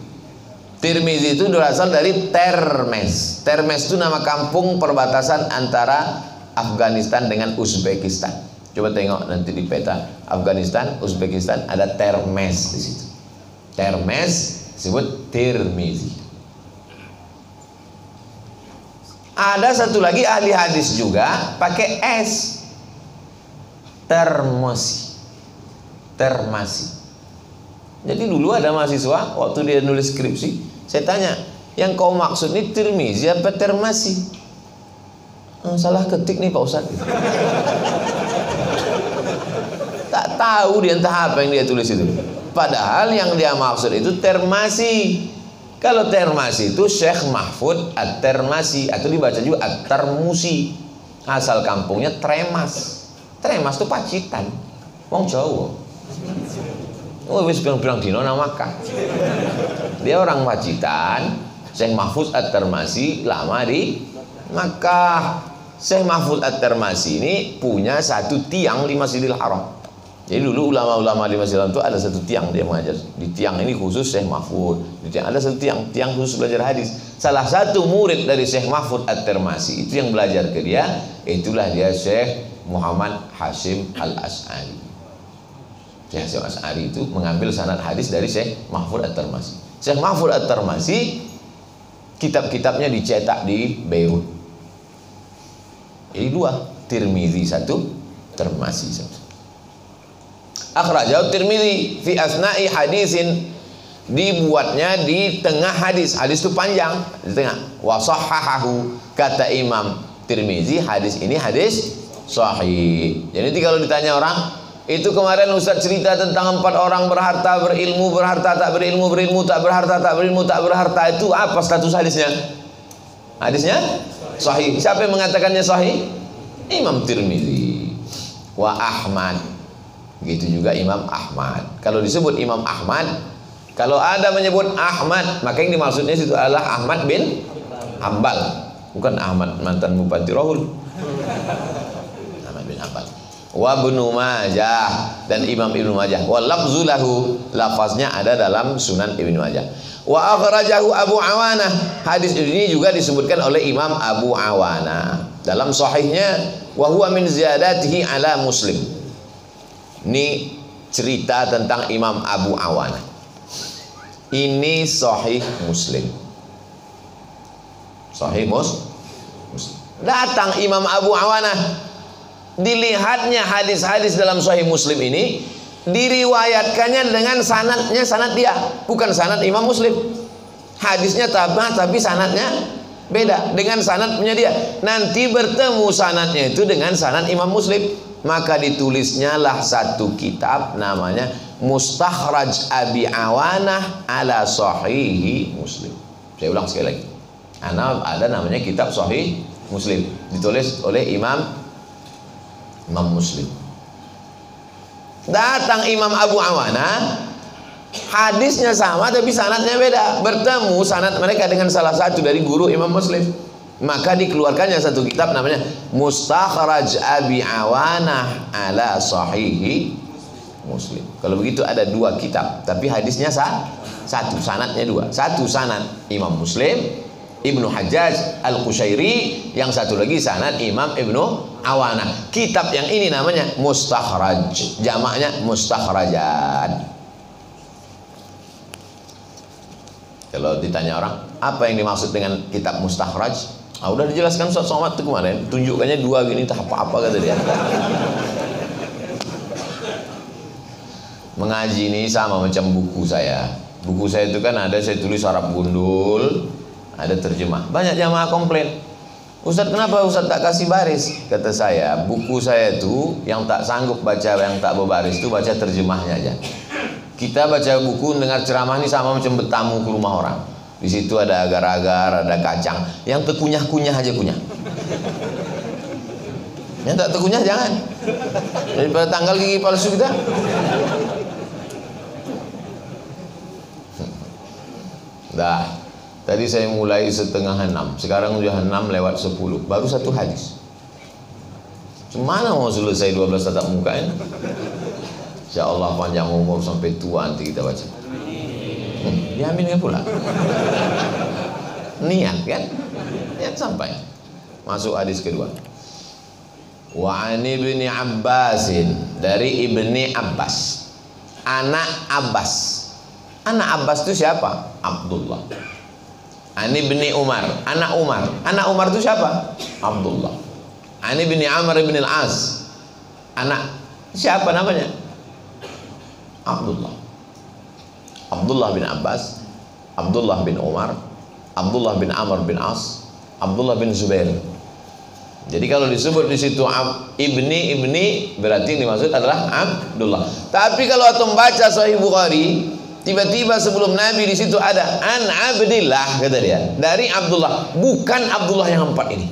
Tirmizi itu berasal dari Termes. Termes itu nama kampung perbatasan antara Afghanistan dengan Uzbekistan. Coba tengok nanti di peta Afghanistan, Uzbekistan ada Termes di situ. Termes disebut Tirmizi. Ada satu lagi ahli hadis juga pakai S. Termasi. Jadi dulu ada mahasiswa waktu dia nulis skripsi, saya tanya, yang kau maksud ini Tirmizi apa Termasi? Salah ketik nih Pak Ustadz. Tak tahu dia entah apa yang dia tulis itu. Padahal yang dia maksud itu Termasi. Kalau Termasi itu Syekh Mahfud At-Termasi, atau dibaca juga At-Termusi. Asal kampungnya Tremas. Tremas itu Pacitan, wong Jawa. Oh, wis pirang-pirang dino nang Makkah. Dia orang Pacitan. Syekh Mahfud At-Termasi lama di Makkah. Syekh Mahfud At-Termasi ini punya satu tiang di Masjidil Haram. Jadi dulu ulama-ulama di Masjidil Haram itu ada satu tiang dia mengajar. Di tiang ini khusus Syekh Mahfud. Di tiang ada satu tiang khusus belajar hadis. Salah satu murid dari Syekh Mahfud At-Termasi itu yang belajar ke dia, itulah dia Syekh Muhammad Hashim Al-As'ari. Syekh Hashim Al-As'ari itu mengambil sanad hadis dari Syekh Mahfud At-Termasi. Syekh Mahfud At-Termasi kitab-kitabnya dicetak di Beirut. Jadi 2, Tirmizi 1, Termasi 1. Akhrajahu Tirmidzi fi asna'i hadisin, dibuatnya di tengah hadis. Hadis itu panjang di tengah. Wa sahhahahu, kata Imam Tirmidzi, hadis ini hadis sahih. Jadi kalau ditanya orang, itu kemarin Ustaz cerita tentang 4 orang berharta, berilmu, berharta, tak berilmu, berilmu, tak berharta, tak berilmu, tak berharta, itu apa status hadisnya? Hadisnya sahih. Siapa yang mengatakannya sahih? Imam Tirmidzi. Wa Ahmad, gitu juga Imam Ahmad. Kalau disebut Imam Ahmad, kalau ada menyebut Ahmad, maka yang dimaksudnya itu adalah Ahmad bin Hambal, bukan Ahmad mantan Bupati Rohul. Ahmad bin Hambal. Wa Ibnu Majah, dan Imam Ibnu Majah. Wa lafzu lahu, lafaznya ada dalam Sunan Ibnu Majah. Wa akhrajahu Abu Awanah, hadis ini juga disebutkan oleh Imam Abu Awanah dalam sahihnya. Wa huwa min ziyadatihi ala Muslim. Ini cerita tentang Imam Abu Awanah. Ini sahih Muslim. Sahih Muslim. Datang Imam Abu Awanah, dilihatnya hadis-hadis dalam sahih Muslim ini, diriwayatkannya dengan sanadnya, sanad dia, bukan sanad Imam Muslim. Hadisnya tapi sanadnya beda dengan sanad punya dia. Nanti bertemu sanadnya itu dengan sanad Imam Muslim. Maka ditulisnya lah satu kitab namanya Mustakhraj Abi Awanah ala Sahihi Muslim. Saya ulang sekali lagi. Ada namanya kitab Sahih Muslim, ditulis oleh Imam Muslim. Datang Imam Abu Awanah, hadisnya sama tapi sanadnya beda. Bertemu sanad mereka dengan salah satu dari guru Imam Muslim. Maka dikeluarkannya satu kitab namanya Mustakhraj Abi Awanah ala Sahihi Muslim. Kalau begitu ada 2 kitab, tapi hadisnya satu, sanadnya 2. Satu sanad Imam Muslim, Ibnu Hajjaj Al-Qushairi, yang satu lagi sanad Imam Ibnu Awanah. Kitab yang ini namanya Mustakhraj, jamaknya Mustakhrajat. Kalau ditanya orang, apa yang dimaksud dengan kitab Mustakhraj? Udah dijelaskan Ustaz Somad itu kemarin, tunjukkannya 2 gini, tak apa-apa kata dia. Mengaji ini sama macam buku saya. Buku saya itu kan ada saya tulis Arab gundul, ada terjemah. Banyak jamaah komplain, Ustaz kenapa Ustaz tak kasih baris? Kata saya, buku saya itu yang tak sanggup baca, yang tak berbaris itu baca terjemahnya aja. Kita baca buku dengar ceramah ini sama macam bertamu ke rumah orang. Di situ ada agar-agar, ada kacang. Yang terkunyah-kunyah aja kunyah. Yang tak terkunyah jangan. Daripada tanggal gigi palsu kita. Dah. Tadi saya mulai 5:30. Sekarang sudah 6:10. Baru 1 hadis. Cemana mau selesai 12 tatap muka ini? InsyaAllah panjang umur sampai tua nanti kita baca. Diaminkan pula. Niat kan? Niat sampai. Masuk hadis kedua. Wa an Ibni Abbasin, dari Ibni Abbas, anak Abbas. Anak Abbas itu siapa? Abdullah. An Ibni Umar, anak Umar. Anak Umar itu siapa? Abdullah. An Ibni Amr ibn al-As, anak siapa namanya? Abdullah. Abdullah bin Abbas, Abdullah bin Umar, Abdullah bin Amr bin As, Abdullah bin Zubair. Jadi kalau disebut di situ ibni berarti yang dimaksud adalah Abdullah. Tapi kalau antum baca Sahih Bukhari, tiba-tiba sebelum Nabi di situ ada an Abdillah, kata dia, dari Abdullah, bukan Abdullah yang 4 ini.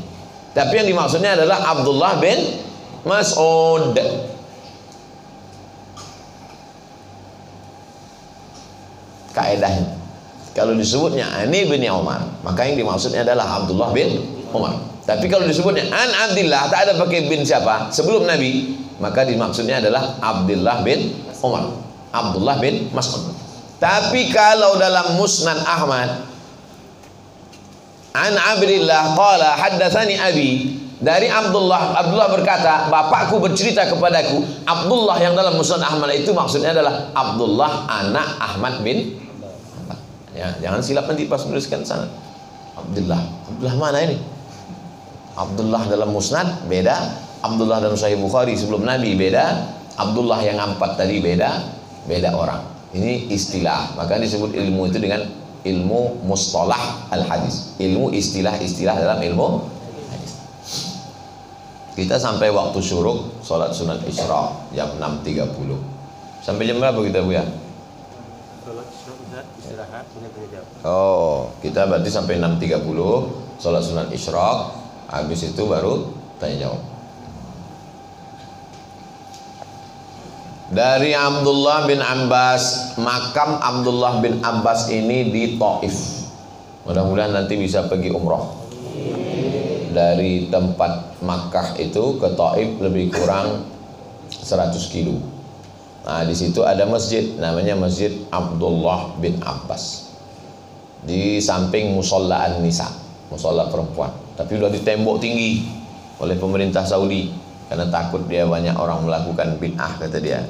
Tapi yang dimaksudnya adalah Abdullah bin Mas'ud. Kaedahnya kalau disebutnya Ani bin Umar, maka yang dimaksudnya adalah Abdullah bin Umar. Tapi kalau disebutnya An Abdillah, tak ada pakai bin siapa sebelum Nabi, maka dimaksudnya adalah Abdullah bin Umar, Abdullah bin Mas'ud. Tapi kalau dalam Musnad Ahmad, An Abdillah qala haddatsani abi, dari Abdullah berkata, bapakku bercerita kepadaku. Abdullah yang dalam Musnad Ahmad itu maksudnya adalah Abdullah anak Ahmad bin. Ya, jangan silap nanti pas menuliskan sana. Abdullah mana ini? Abdullah dalam Musnad beda, Abdullah dalam Sahih Bukhari sebelum Nabi beda, Abdullah yang 4 tadi beda orang. Ini istilah, maka disebut ilmu itu dengan ilmu mustalah al-hadis, ilmu istilah-istilah dalam ilmu hadis. Kita sampai waktu syuruk sholat sunat Isra jam 6.30. Sampai jam berapa kita, Bu ya? Sholat istirahat, Oh, kita berarti sampai 6.30 sholat sunat Isra, habis itu baru tanya jawab. Dari Abdullah bin Abbas, makam Abdullah bin Abbas ini di Taif. Mudah-mudahan nanti bisa pergi umroh. Dari tempat Makkah itu ke Taif lebih kurang 100 kilo. Nah, di situ ada masjid, namanya Masjid Abdullah bin Abbas. Di samping musola An-Nisa, musola perempuan. Tapi udah ditembok tinggi oleh pemerintah Saudi karena takut dia banyak orang melakukan bid'ah, kata dia.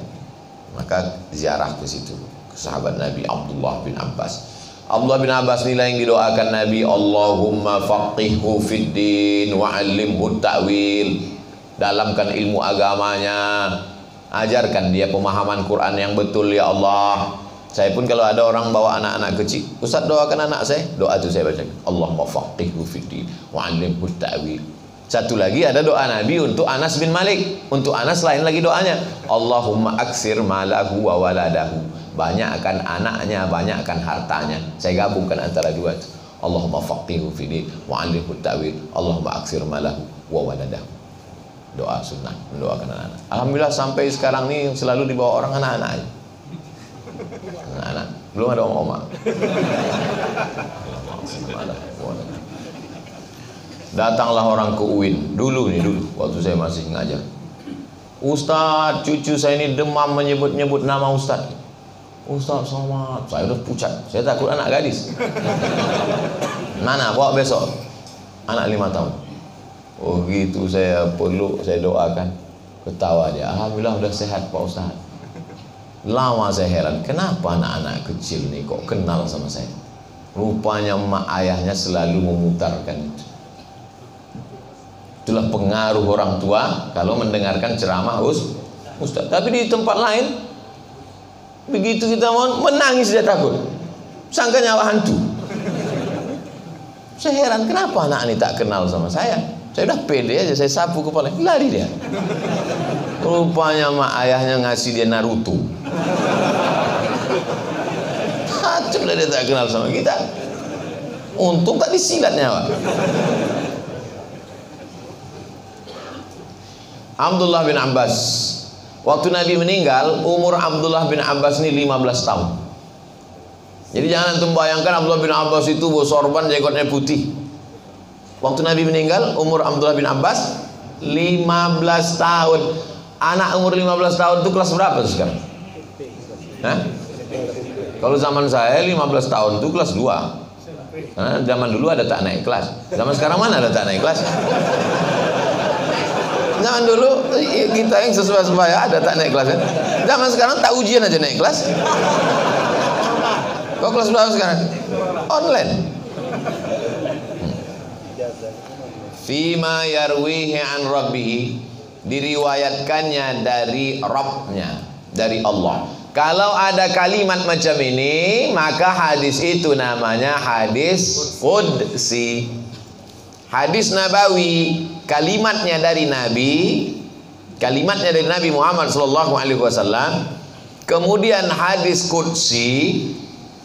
Maka ziarah ke situ, ke sahabat Nabi Abdullah bin Abbas. Abdullah bin Abbas nilai yang didoakan Nabi, Allahumma faqihhu fid din wa 'allimhu ta'wil. Dalamkan ilmu agamanya, ajarkan dia pemahaman Quran yang betul ya Allah. Saya pun kalau ada orang bawa anak-anak kecil, Ustaz doakan anak saya, doa itu saya baca, Allahumma faqihhu fid din wa 'allimhu ta'wil. Satu lagi ada doa Nabi untuk Anas bin Malik. Untuk Anas lain lagi doanya, Allahumma aksir malahu wa waladahu. Banyakkan anaknya, banyakkan hartanya. Saya gabungkan antara dua itu. Allahumma faqihu fid wa 'allimhu ta'wil. Allahumma aksir malahu wa waladahu. Doa sunnah, mendoakan anak-anak. Alhamdulillah sampai sekarang ini selalu dibawa orang anak-anak aja. Anak-anak, belum ada oma-oma. Datanglah orang ke UIN dulu waktu saya masih ngajar. Ustaz, cucu saya ini demam menyebut-nyebut nama Ustaz. Ustaz selamat, saya udah pucat, saya takut anak gadis. Mana bawa besok? Anak 5 tahun. Oh gitu, saya peluk, saya doakan. Ketawa dia, alhamdulillah udah sehat Pak Ustaz. Lama saya heran, kenapa anak-anak kecil ini kok kenal sama saya? Rupanya mak ayahnya selalu memutarkan itu. Itulah pengaruh orang tua kalau mendengarkan ceramah Ustaz. Tapi di tempat lain, begitu kita mau menangis dia takut, sangka nyawa hantu. Saya heran kenapa anak ini tak kenal sama saya. Saya udah pede aja, saya sapu kepala, lari dia. Rupanya mak ayahnya ngasih dia Naruto. Hancur dia tak kenal sama kita. Untung tak disilat nyawa. Abdullah bin Abbas, waktu Nabi meninggal, umur Abdullah bin Abbas ini 15 tahun. Jadi jangan antum bayangkan Abdullah bin Abbas itu bawa sorban, jenggotnya putih. Waktu Nabi meninggal, umur Abdullah bin Abbas 15 tahun. Anak umur 15 tahun itu kelas berapa sekarang? Hah? Kalau zaman saya 15 tahun itu kelas 2. Karena zaman dulu ada tak naik kelas. Zaman sekarang mana ada tak naik kelas? Zaman dulu kita yang sesuai ada tak naik kelas. Zaman sekarang tak ujian aja naik kelas. Kok kelas berapa sekarang? Online. Fima yarwihi an rabbih, diriwayatkannya dari Rabbnya, dari Allah. Kalau ada kalimat macam ini, maka hadis itu namanya hadis qudsi. Hadis Nabawi, kalimatnya dari Nabi Muhammad SAW. Kemudian hadis qudsi.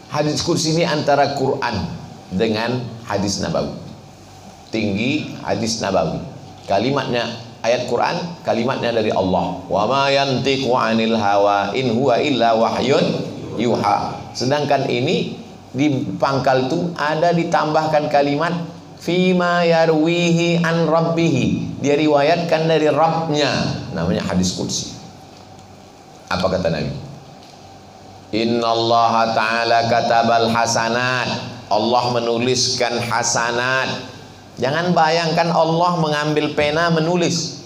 Hadis qudsi ini antara Quran dengan hadis Nabawi. Tinggi hadis Nabawi. Kalimatnya ayat Quran, kalimatnya dari Allah. Wa ma yantiqu 'anil hawa in huwa illa wahyun yuha. Sedangkan ini di pangkal itu ada ditambahkan kalimat fima yarwihi an rabbihi, dia riwayatkan dari Rabbnya, namanya hadis qudsi. Apa kata Nabi? Innallaha ta'ala katabal hasanat, Allah menuliskan hasanat. Jangan bayangkan Allah mengambil pena menulis.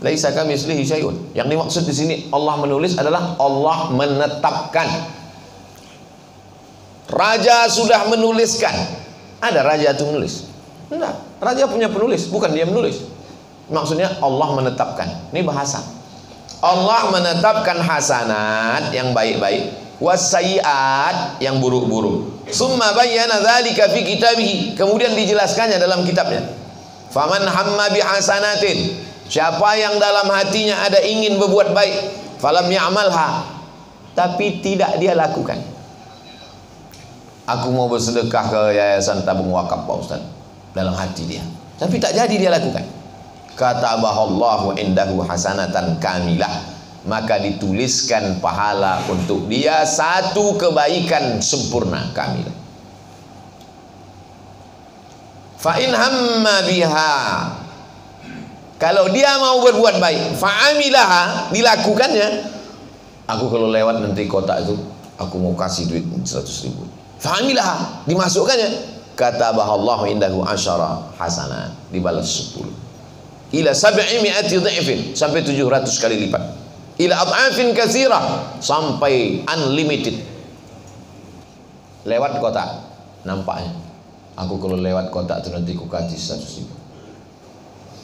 Laisa kamitslihi syai'un. Yang dimaksud di sini Allah menulis adalah Allah menetapkan. Raja sudah menuliskan. Ada raja itu menulis? Enggak, raja punya penulis, bukan dia menulis. Maksudnya Allah menetapkan. Ini bahasa. Allah menetapkan hasanat yang baik-baik, wassayiat yang buruk-buruk. Summa bayyana dzalika fi kitabih, kemudian dijelaskannya dalam kitabnya. Faman hamma bi hasanatin, siapa yang dalam hatinya ada ingin berbuat baik, falam ya'malha, tapi tidak dia lakukan. Aku mau bersedekah ke yayasan tabung wakaf Pak Ustaz, dalam hati dia, tapi tak jadi dia lakukan. Katabahallahu indahu hasanatan kamilah, maka dituliskan pahala untuk dia satu kebaikan sempurna, kamilah. Fa in hamma biha, kalau dia mau berbuat baik, fa'amilaha, dilakukannya. Aku kalau lewat nanti kotak itu, aku mau kasih duit 100.000. Fa'amilaha, dimasukkannya. Katabahallahu indahu asyara hasanat, dibalas 10. Ila 700 dha'ifin, sampai 700 kali lipat. Ila ad'afin katsirah, sampai unlimited. Lewat kotak, nampaknya. Aku kalau lewat kotak itu nanti ku kasih 100.000.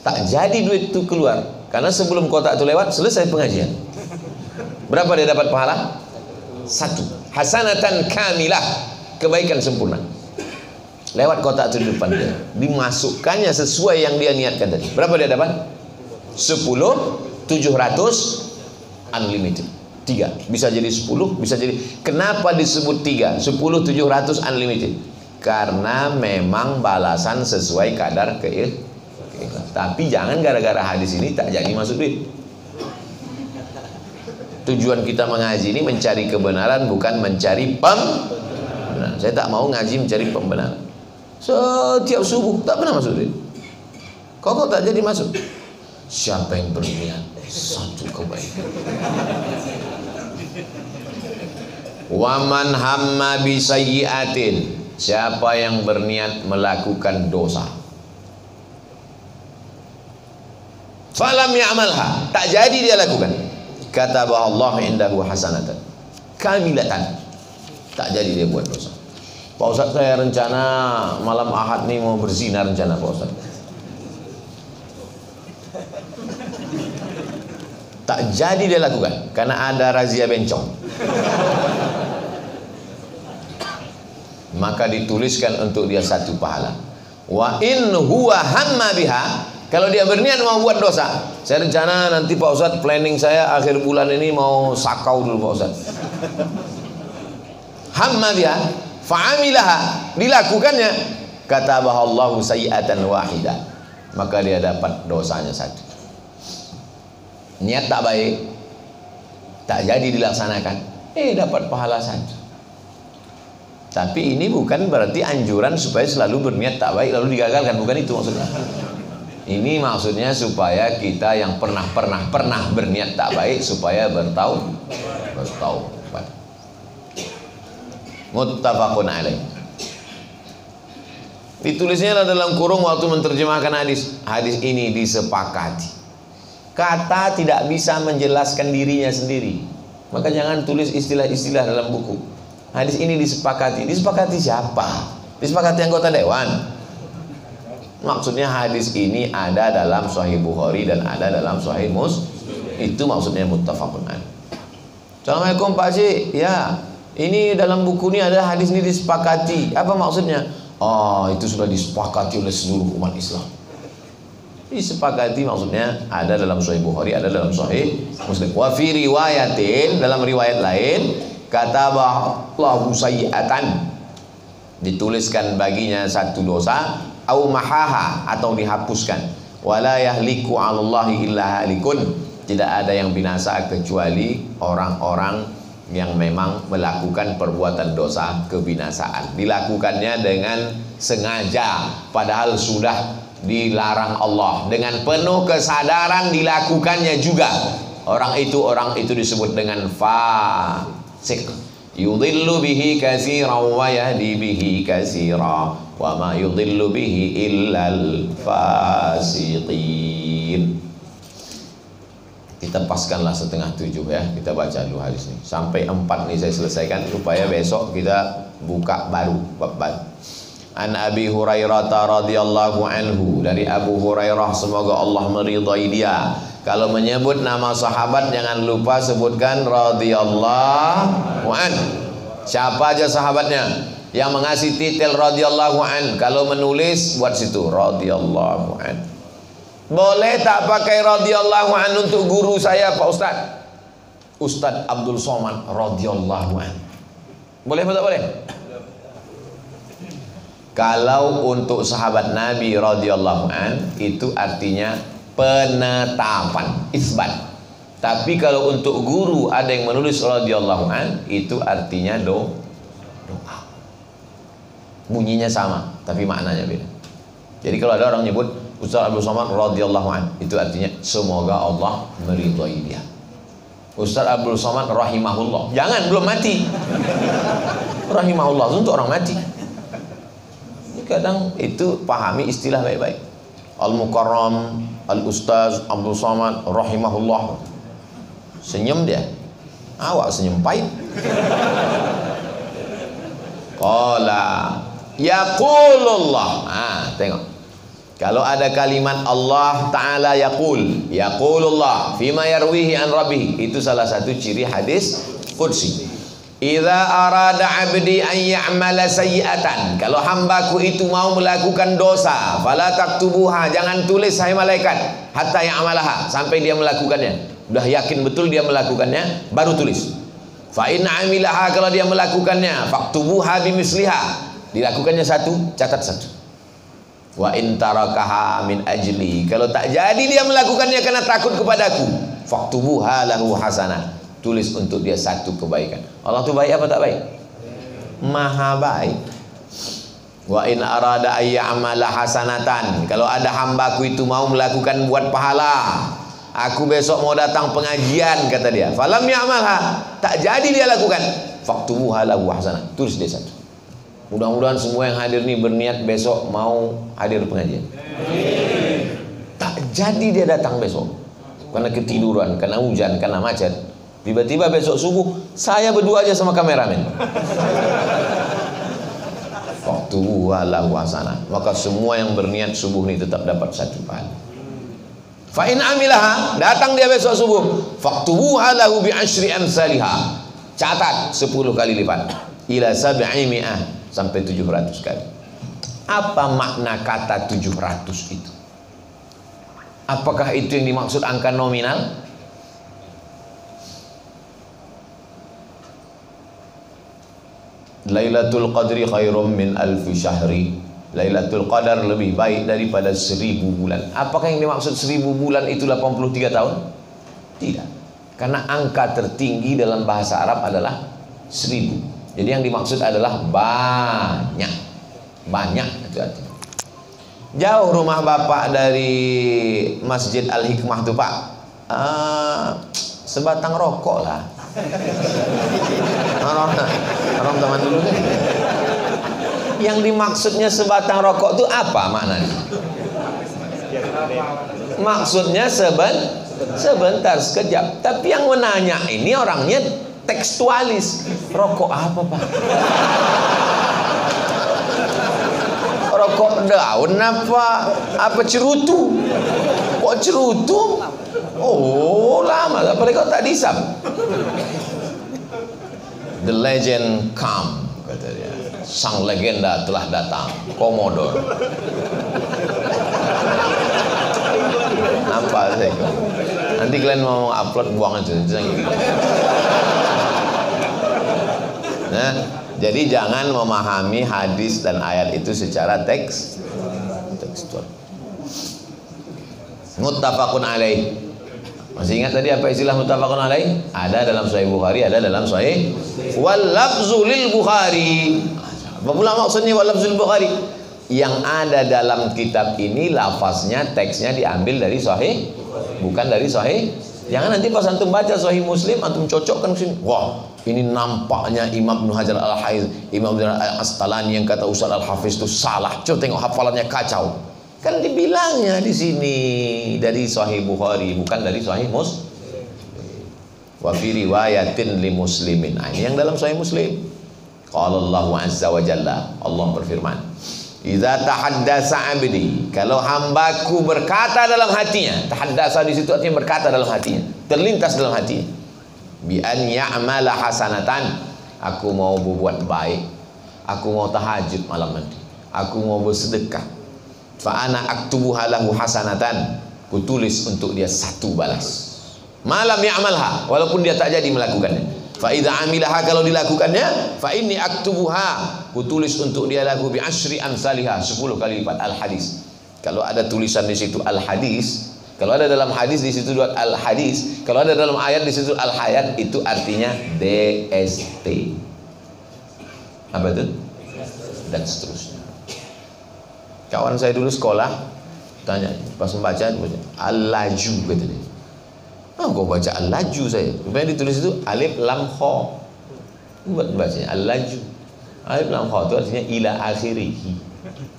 Tak jadi duit itu keluar, karena sebelum kotak itu lewat selesai pengajian. Berapa dia dapat pahala? 1. Hasanatan kamilah, kebaikan sempurna. Lewat kotak itu di depan dia, dimasukkannya sesuai yang dia niatkan tadi. Berapa dia dapat? 10, 700 unlimited. 3, bisa jadi 10, bisa jadi. Kenapa disebut 3? 10, 700 unlimited, karena memang balasan sesuai kadar keikhlasan. Tapi jangan gara-gara hadis ini tak jadi masuk duit. Tujuan kita mengaji ini mencari kebenaran, bukan mencari pembenaran. Saya tak mau ngaji mencari pembenaran. Setiap subuh tak pernah masuk duit. Kok tak jadi masuk? Siapa yang berniat satu kebaikan? Waman hamma bi sayyi'atin, siapa yang berniat melakukan dosa, falam ya'malha, tak jadi dia lakukan, kataballahu indahu hasanatan kamilatan, tak jadi dia buat dosa. Pak Ustaz, saya rencana malam Ahad nih mau berzina, rencana Pak Ustaz. Tak jadi dia lakukan karena ada razia bencong. Maka dituliskan untuk dia 1 pahala. Wa in huwa hamma biha, kalau dia berniat mau buat dosa, saya rencana nanti Pak Ustaz, planning saya akhir bulan ini mau sakau dulu Pak Ustaz. Hamma biha fa'amilaha, dilakukannya, katabahallahu sayyi'atan wahidah, maka dia dapat dosanya 1. Niat tak baik, tak jadi dilaksanakan, dapat pahala 1. Tapi ini bukan berarti anjuran supaya selalu berniat tak baik lalu digagalkan, bukan itu maksudnya. Ini maksudnya supaya kita yang pernah berniat tak baik supaya bertaubat. Muttafaqun alaih. Ditulisnya dalam kurung waktu menerjemahkan hadis. Hadis ini disepakati. Kata tidak bisa menjelaskan dirinya sendiri, maka jangan tulis istilah-istilah dalam buku. Hadis ini disepakati. Disepakati siapa? Disepakati anggota dewan. Maksudnya hadis ini ada dalam Sahih Bukhari dan ada dalam Sahih Muslim. Itu maksudnya muttafaqun alaih. Assalamualaikum Pak Syekh. Ya, ini dalam buku ini ada hadis ini disepakati. Apa maksudnya? Oh, itu sudah disepakati oleh seluruh umat Islam. Disepakati maksudnya ada dalam Sahih Bukhari, ada dalam Sahih Muslim. Wa fi riwayatin, dalam riwayat lain, kataballahu sayyi'atan, dituliskan baginya 1 dosa, au mahaha, atau dihapuskan. Wala yahliku 'alallahi illa halikun, tidak ada yang binasa kecuali orang-orang yang memang melakukan perbuatan dosa kebinasaan. Dilakukannya dengan sengaja padahal sudah dilarang Allah, dengan penuh kesadaran dilakukannya juga. Orang itu disebut dengan fasik. Yudhillu bihi katsiran wa yahdi bihi katsira wa ma yudhillu bihi illal fasiqin. Kita paskanlah 6:30 ya. Kita baca dulu hadis ini sampai 4 nih saya selesaikan supaya besok kita buka baru bab baru. An Abi Hurairah radhiyallahu anhu, dari Abu Hurairah semoga Allah meridai dia, Kalau menyebut nama sahabat jangan lupa sebutkan radhiyallahu an. Siapa aja sahabatnya yang mengasih titel radhiyallahu an, kalau menulis buat situ radhiyallahu an. Boleh tak pakai radhiyallahu an untuk guru saya Pak Ustaz? Ustaz Abdul Somad radhiyallahu an. Boleh atau tak boleh? Kalau untuk sahabat Nabi radhiyallahu an itu artinya penetapan, isbat. Tapi kalau untuk guru ada yang menulis radhiyallahu an, itu artinya doa. Bunyinya sama, tapi maknanya beda. Jadi kalau ada orang nyebut Ustaz Abdul Somad radhiyallahu an, itu artinya semoga Allah meridhai dia. Ustaz Abdul Somad rahimahullah, jangan, belum mati. Rahimahullah itu untuk orang mati. Kadang itu pahami istilah baik-baik. Al-Mukarram, Al-Ustaz Abdul Somad rahimahullah. Senyum dia. Awak senyum pahit. Qala yaqulullah. Tengok. Kalau ada kalimat Allah Ta'ala yaqulullah fima yarwihi an rabbih, itu salah satu ciri hadis qudsi. Idza arada 'abdi an ya'mala sayyi'atan, kalau hambaku itu mau melakukan dosa, fala taktubuha, jangan tulis hai malaikat, hatta ya'malaha, sampai dia melakukannya. Sudah yakin betul dia melakukannya, baru tulis. Fa in 'amilaha, kalau dia melakukannya, faktubuha bimisliha, dilakukannya satu, catat satu. Wa in tarakaha min ajli, kalau tak jadi dia melakukannya karena takut kepadaku, faktubuha lahu hasanah, tulis untuk dia satu kebaikan. Allah tu baik apa tak baik? Maha baik. Wa in arada ayya'mala hasanatan, kalau ada hambaku itu mau melakukan buat pahala, aku besok mau datang pengajian kata dia, falam ya'malha, tak jadi dia lakukan, faktubuha lahu hasanah, tulis dia satu. Mudah-mudahan semua yang hadir ini berniat besok mau hadir pengajian. Tak jadi dia datang besok karena ketiduran, karena hujan, karena macet. Tiba-tiba besok subuh saya berdua aja sama kameramen. Faktubuha lahu hasanah, maka semua yang berniat subuh ini tetap dapat satu pahala. Fa in amilaha, datang dia besok subuh, faktubuha lahu bi asyri amsalha, catat 10 kali lipat, ila 700 sampai 700 kali. Apa makna kata 700 itu? Apakah itu yang dimaksud angka nominal? Lailatul Qadri khairum min alfi syahri, Lailatul Qadar lebih baik daripada 1000 bulan. Apakah yang dimaksud 1000 bulan itu 83 tahun? Tidak, karena angka tertinggi dalam bahasa Arab adalah 1000. Jadi yang dimaksud adalah banyak. Banyak itu artinya. Jauh rumah bapak dari Masjid Al-Hikmah tuh Pak? Sebatang rokok lah. Orang teman dulu kan. Yang dimaksudnya sebatang rokok itu apa maknanya? Maksudnya sebentar, sekejap. Tapi yang menanya ini orangnya tekstualis. Rokok apa Pak? Rokok daun apa cerutu? Kok cerutu? Oh lama, apalagi kok tak disam. The legend come, kata dia. Sang legenda telah datang, Commodore. Nampak saya kok. Nanti kalian mau upload, buang aja. Nah, jadi jangan memahami hadis dan ayat itu secara tekstual. Muttafaqun alaih. Masih ingat tadi apa istilah muttafaqun alaih? Ada dalam Sahih Bukhari, ada dalam Sahih. Wal lafzu lil Bukhari. Apa pula maksudnya wal lafzu lil Bukhari? Yang ada dalam kitab ini lafaznya, teksnya diambil dari Sahih, bukan dari Sahih. Jangan nanti pas antum baca Sahih Muslim antum cocokkan ke sini. Wah, ini nampaknya Imam Ibnu Hajar Al-Haiz, Imam Ibnu Al-Asqalani yang kata Ustaz Al-Hafiz itu salah. Coba tengok hafalannya kacau. Kan dibilangnya di sini dari Sahih Bukhari, bukan dari Sahih Muslim. Wa fi riwayatin li Muslimin. Nah, ini yang dalam Sahih Muslim. Qala Allah azza wa jalla, Allah berfirman, Idza tahaddasa 'abdi, kalau hambaku berkata dalam hatinya, tahaddasa di situ artinya berkata dalam hatinya, terlintas dalam hatinya. Bi an ya'mala hasanatan, aku mau berbuat baik, aku mau tahajud malam nanti, aku mau bersedekah. Fa ana aktubuha lahu hasanatan, ku tulis untuk dia 1 balas. Malam ya'malha, walaupun dia tak jadi melakukannya. Fa idza amilaha, kalau dilakukannya, fa inni aktubuha, ku tulis untuk dia lahu bi asyri amsalihha, 10 kali lipat. Al hadis, kalau ada tulisan di situ al hadis, kalau ada dalam hadis di situ al hadis, kalau ada dalam ayat di situ al hayat, itu artinya DST. Apa itu? Dan seterusnya. Kawan saya dulu sekolah tanya, pas membaca al-laju kata dia. Kau baca al-laju saya. Rupanya ditulis itu alif lam kha. Buat bacanya al-laju. Alif lam kha itu artinya ila akhirih.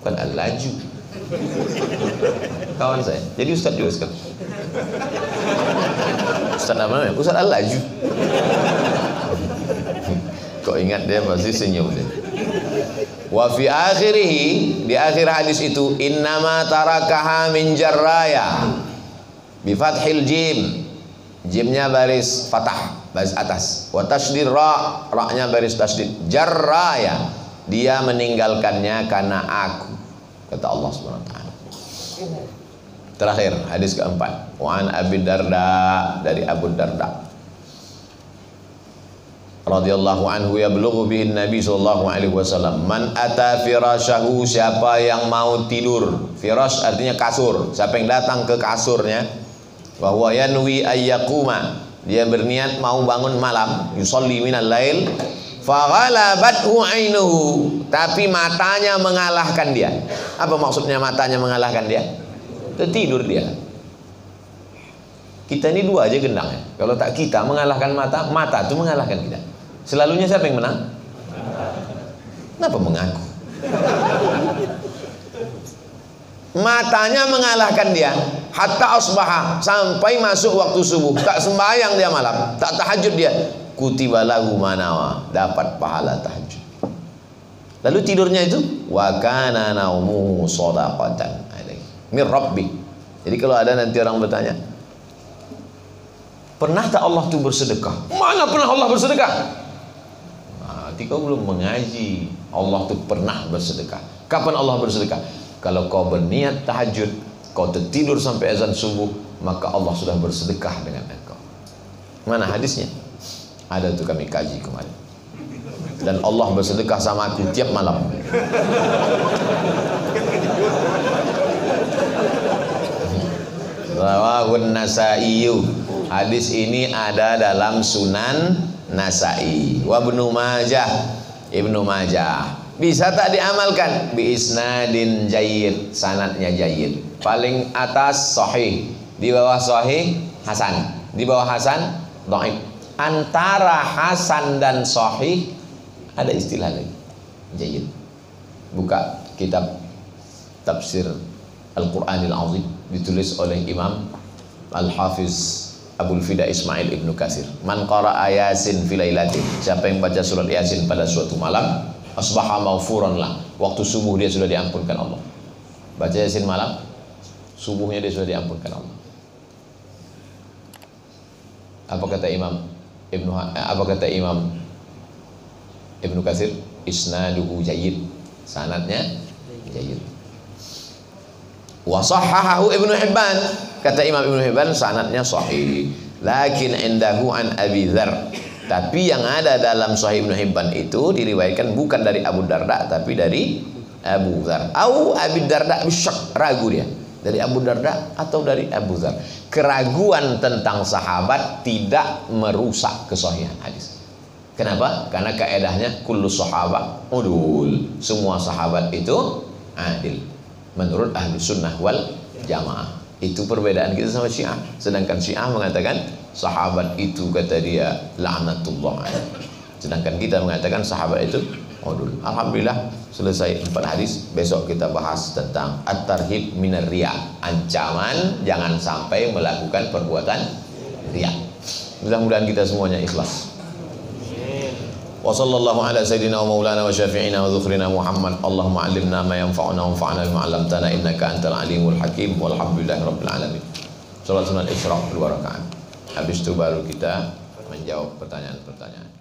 Bukan al-laju. Kawan saya. Jadi ustaz juga sekarang. Ustaz apa namanya? Ustaz al-laju. Kok ingat dia pasti senyum dia. Wa fi akhirih, di akhir hadis itu, innama tarakaha min jarraya bi fathil jim, jimnya baris fathah, baris atas, wa tasydid ra, ra-nya baris tasydid, jarraya, dia meninggalkannya karena aku, kata Allah Subhanahu wa taala. Terakhir hadis keempat, wa an Abi Darda, dari Abu Darda radhiyallahu anhu, yablughu bihi Nabi sallallahu alaihi wasallam, man ata firasyahu, siapa yang mau tidur, firash artinya kasur, siapa yang datang ke kasurnya, wa huwa yanwi ayyakuma, dia berniat mau bangun malam, yusalli minal lail, fa ghalabathu ainuhu, tapi matanya mengalahkan dia. Apa maksudnya matanya mengalahkan dia? Tertidur dia. Kita ini 2 aja gendangnya. Kalau tak kita mengalahkan mata, mata itu mengalahkan kita. Selalunya siapa yang menang? Kenapa mengaku? Matanya mengalahkan dia, hatta asbaha, sampai masuk waktu subuh, tak sembahyang dia malam, tak tahajud dia, kutiba lahu manawa, dapat pahala tahajud. Lalu tidurnya itu wa kana naumuhu shadaqatan alaihi min rabbi. Jadi kalau ada nanti orang bertanya, pernah tak Allah itu bersedekah? Mana pernah Allah bersedekah? Nanti kau belum mengaji. Allah itu pernah bersedekah. Kapan Allah bersedekah? Kalau kau berniat tahajud, kau tertidur sampai azan subuh, maka Allah sudah bersedekah dengan engkau. Mana hadisnya? Ada tuh, kami kaji kemarin. Dan Allah bersedekah sama aku tiap malam. Rawahun Nasaiyu, hadis ini ada dalam Sunan Nasai. Wa Ibnu Majah, Ibnu Majah. Bisa tak diamalkan? Bi isnadin jayyid, sanadnya jayyid. Paling atas sahih, di bawah sahih hasan, di bawah hasan dhaif. Antara hasan dan sahih ada istilah lagi, jayyid. Buka kitab tafsir Al-Quranil Azim, ditulis oleh Imam Al-Hafiz Abul Fida Ismail Ibnu Katsir. Man qara'a Yasin fi lailatin, siapa yang baca surat Yasin pada suatu malam, asbaha maghfuran lah, waktu subuh dia sudah diampunkan Allah. Baca Yasin malam, subuhnya dia sudah diampunkan Allah. Apa kata Imam Ibnu Katsir? Isnaduhu jayyid, sanadnya jayyid. Wa sahhahahu Ibnu Hibban, kata Imam Ibnu Hibban sanadnya sahih. Lakin indahu an Abi Dzar, tapi yang ada dalam Sahih Ibnu Hibban itu diriwayatkan bukan dari Abu Darda tapi dari Abu Dzar. Au Abi Darda bisyak, ragu dia, dari Abu Darda atau dari Abu Dzar. Keraguan tentang sahabat tidak merusak kesahihan hadis. Kenapa? Karena kaedahnya kullu sahabat udul, semua sahabat itu adil menurut ahli sunnah wal jamaah. Itu perbedaan kita sama Syiah. Sedangkan Syiah mengatakan sahabat itu, kata dia, laknatullah. Sedangkan kita mengatakan sahabat itu udul. Alhamdulillah selesai 4 hadis. Besok kita bahas tentang at-tarhib minar riya, ancaman jangan sampai melakukan perbuatan riya. Mudah-mudahan kita semuanya ikhlas. Wa sallallahu ala sayyidina wa maulana wa syafi'ina wa dzukhrina Muhammad. Allahumma 'allimna ma yanfa'una wanfa'na bima 'allamtana innaka antal alimul hakim. Walhamdulillahi rabbil alamin. Salat sunat Isra 2 rakaat. Habis itu baru kita menjawab pertanyaan-pertanyaan.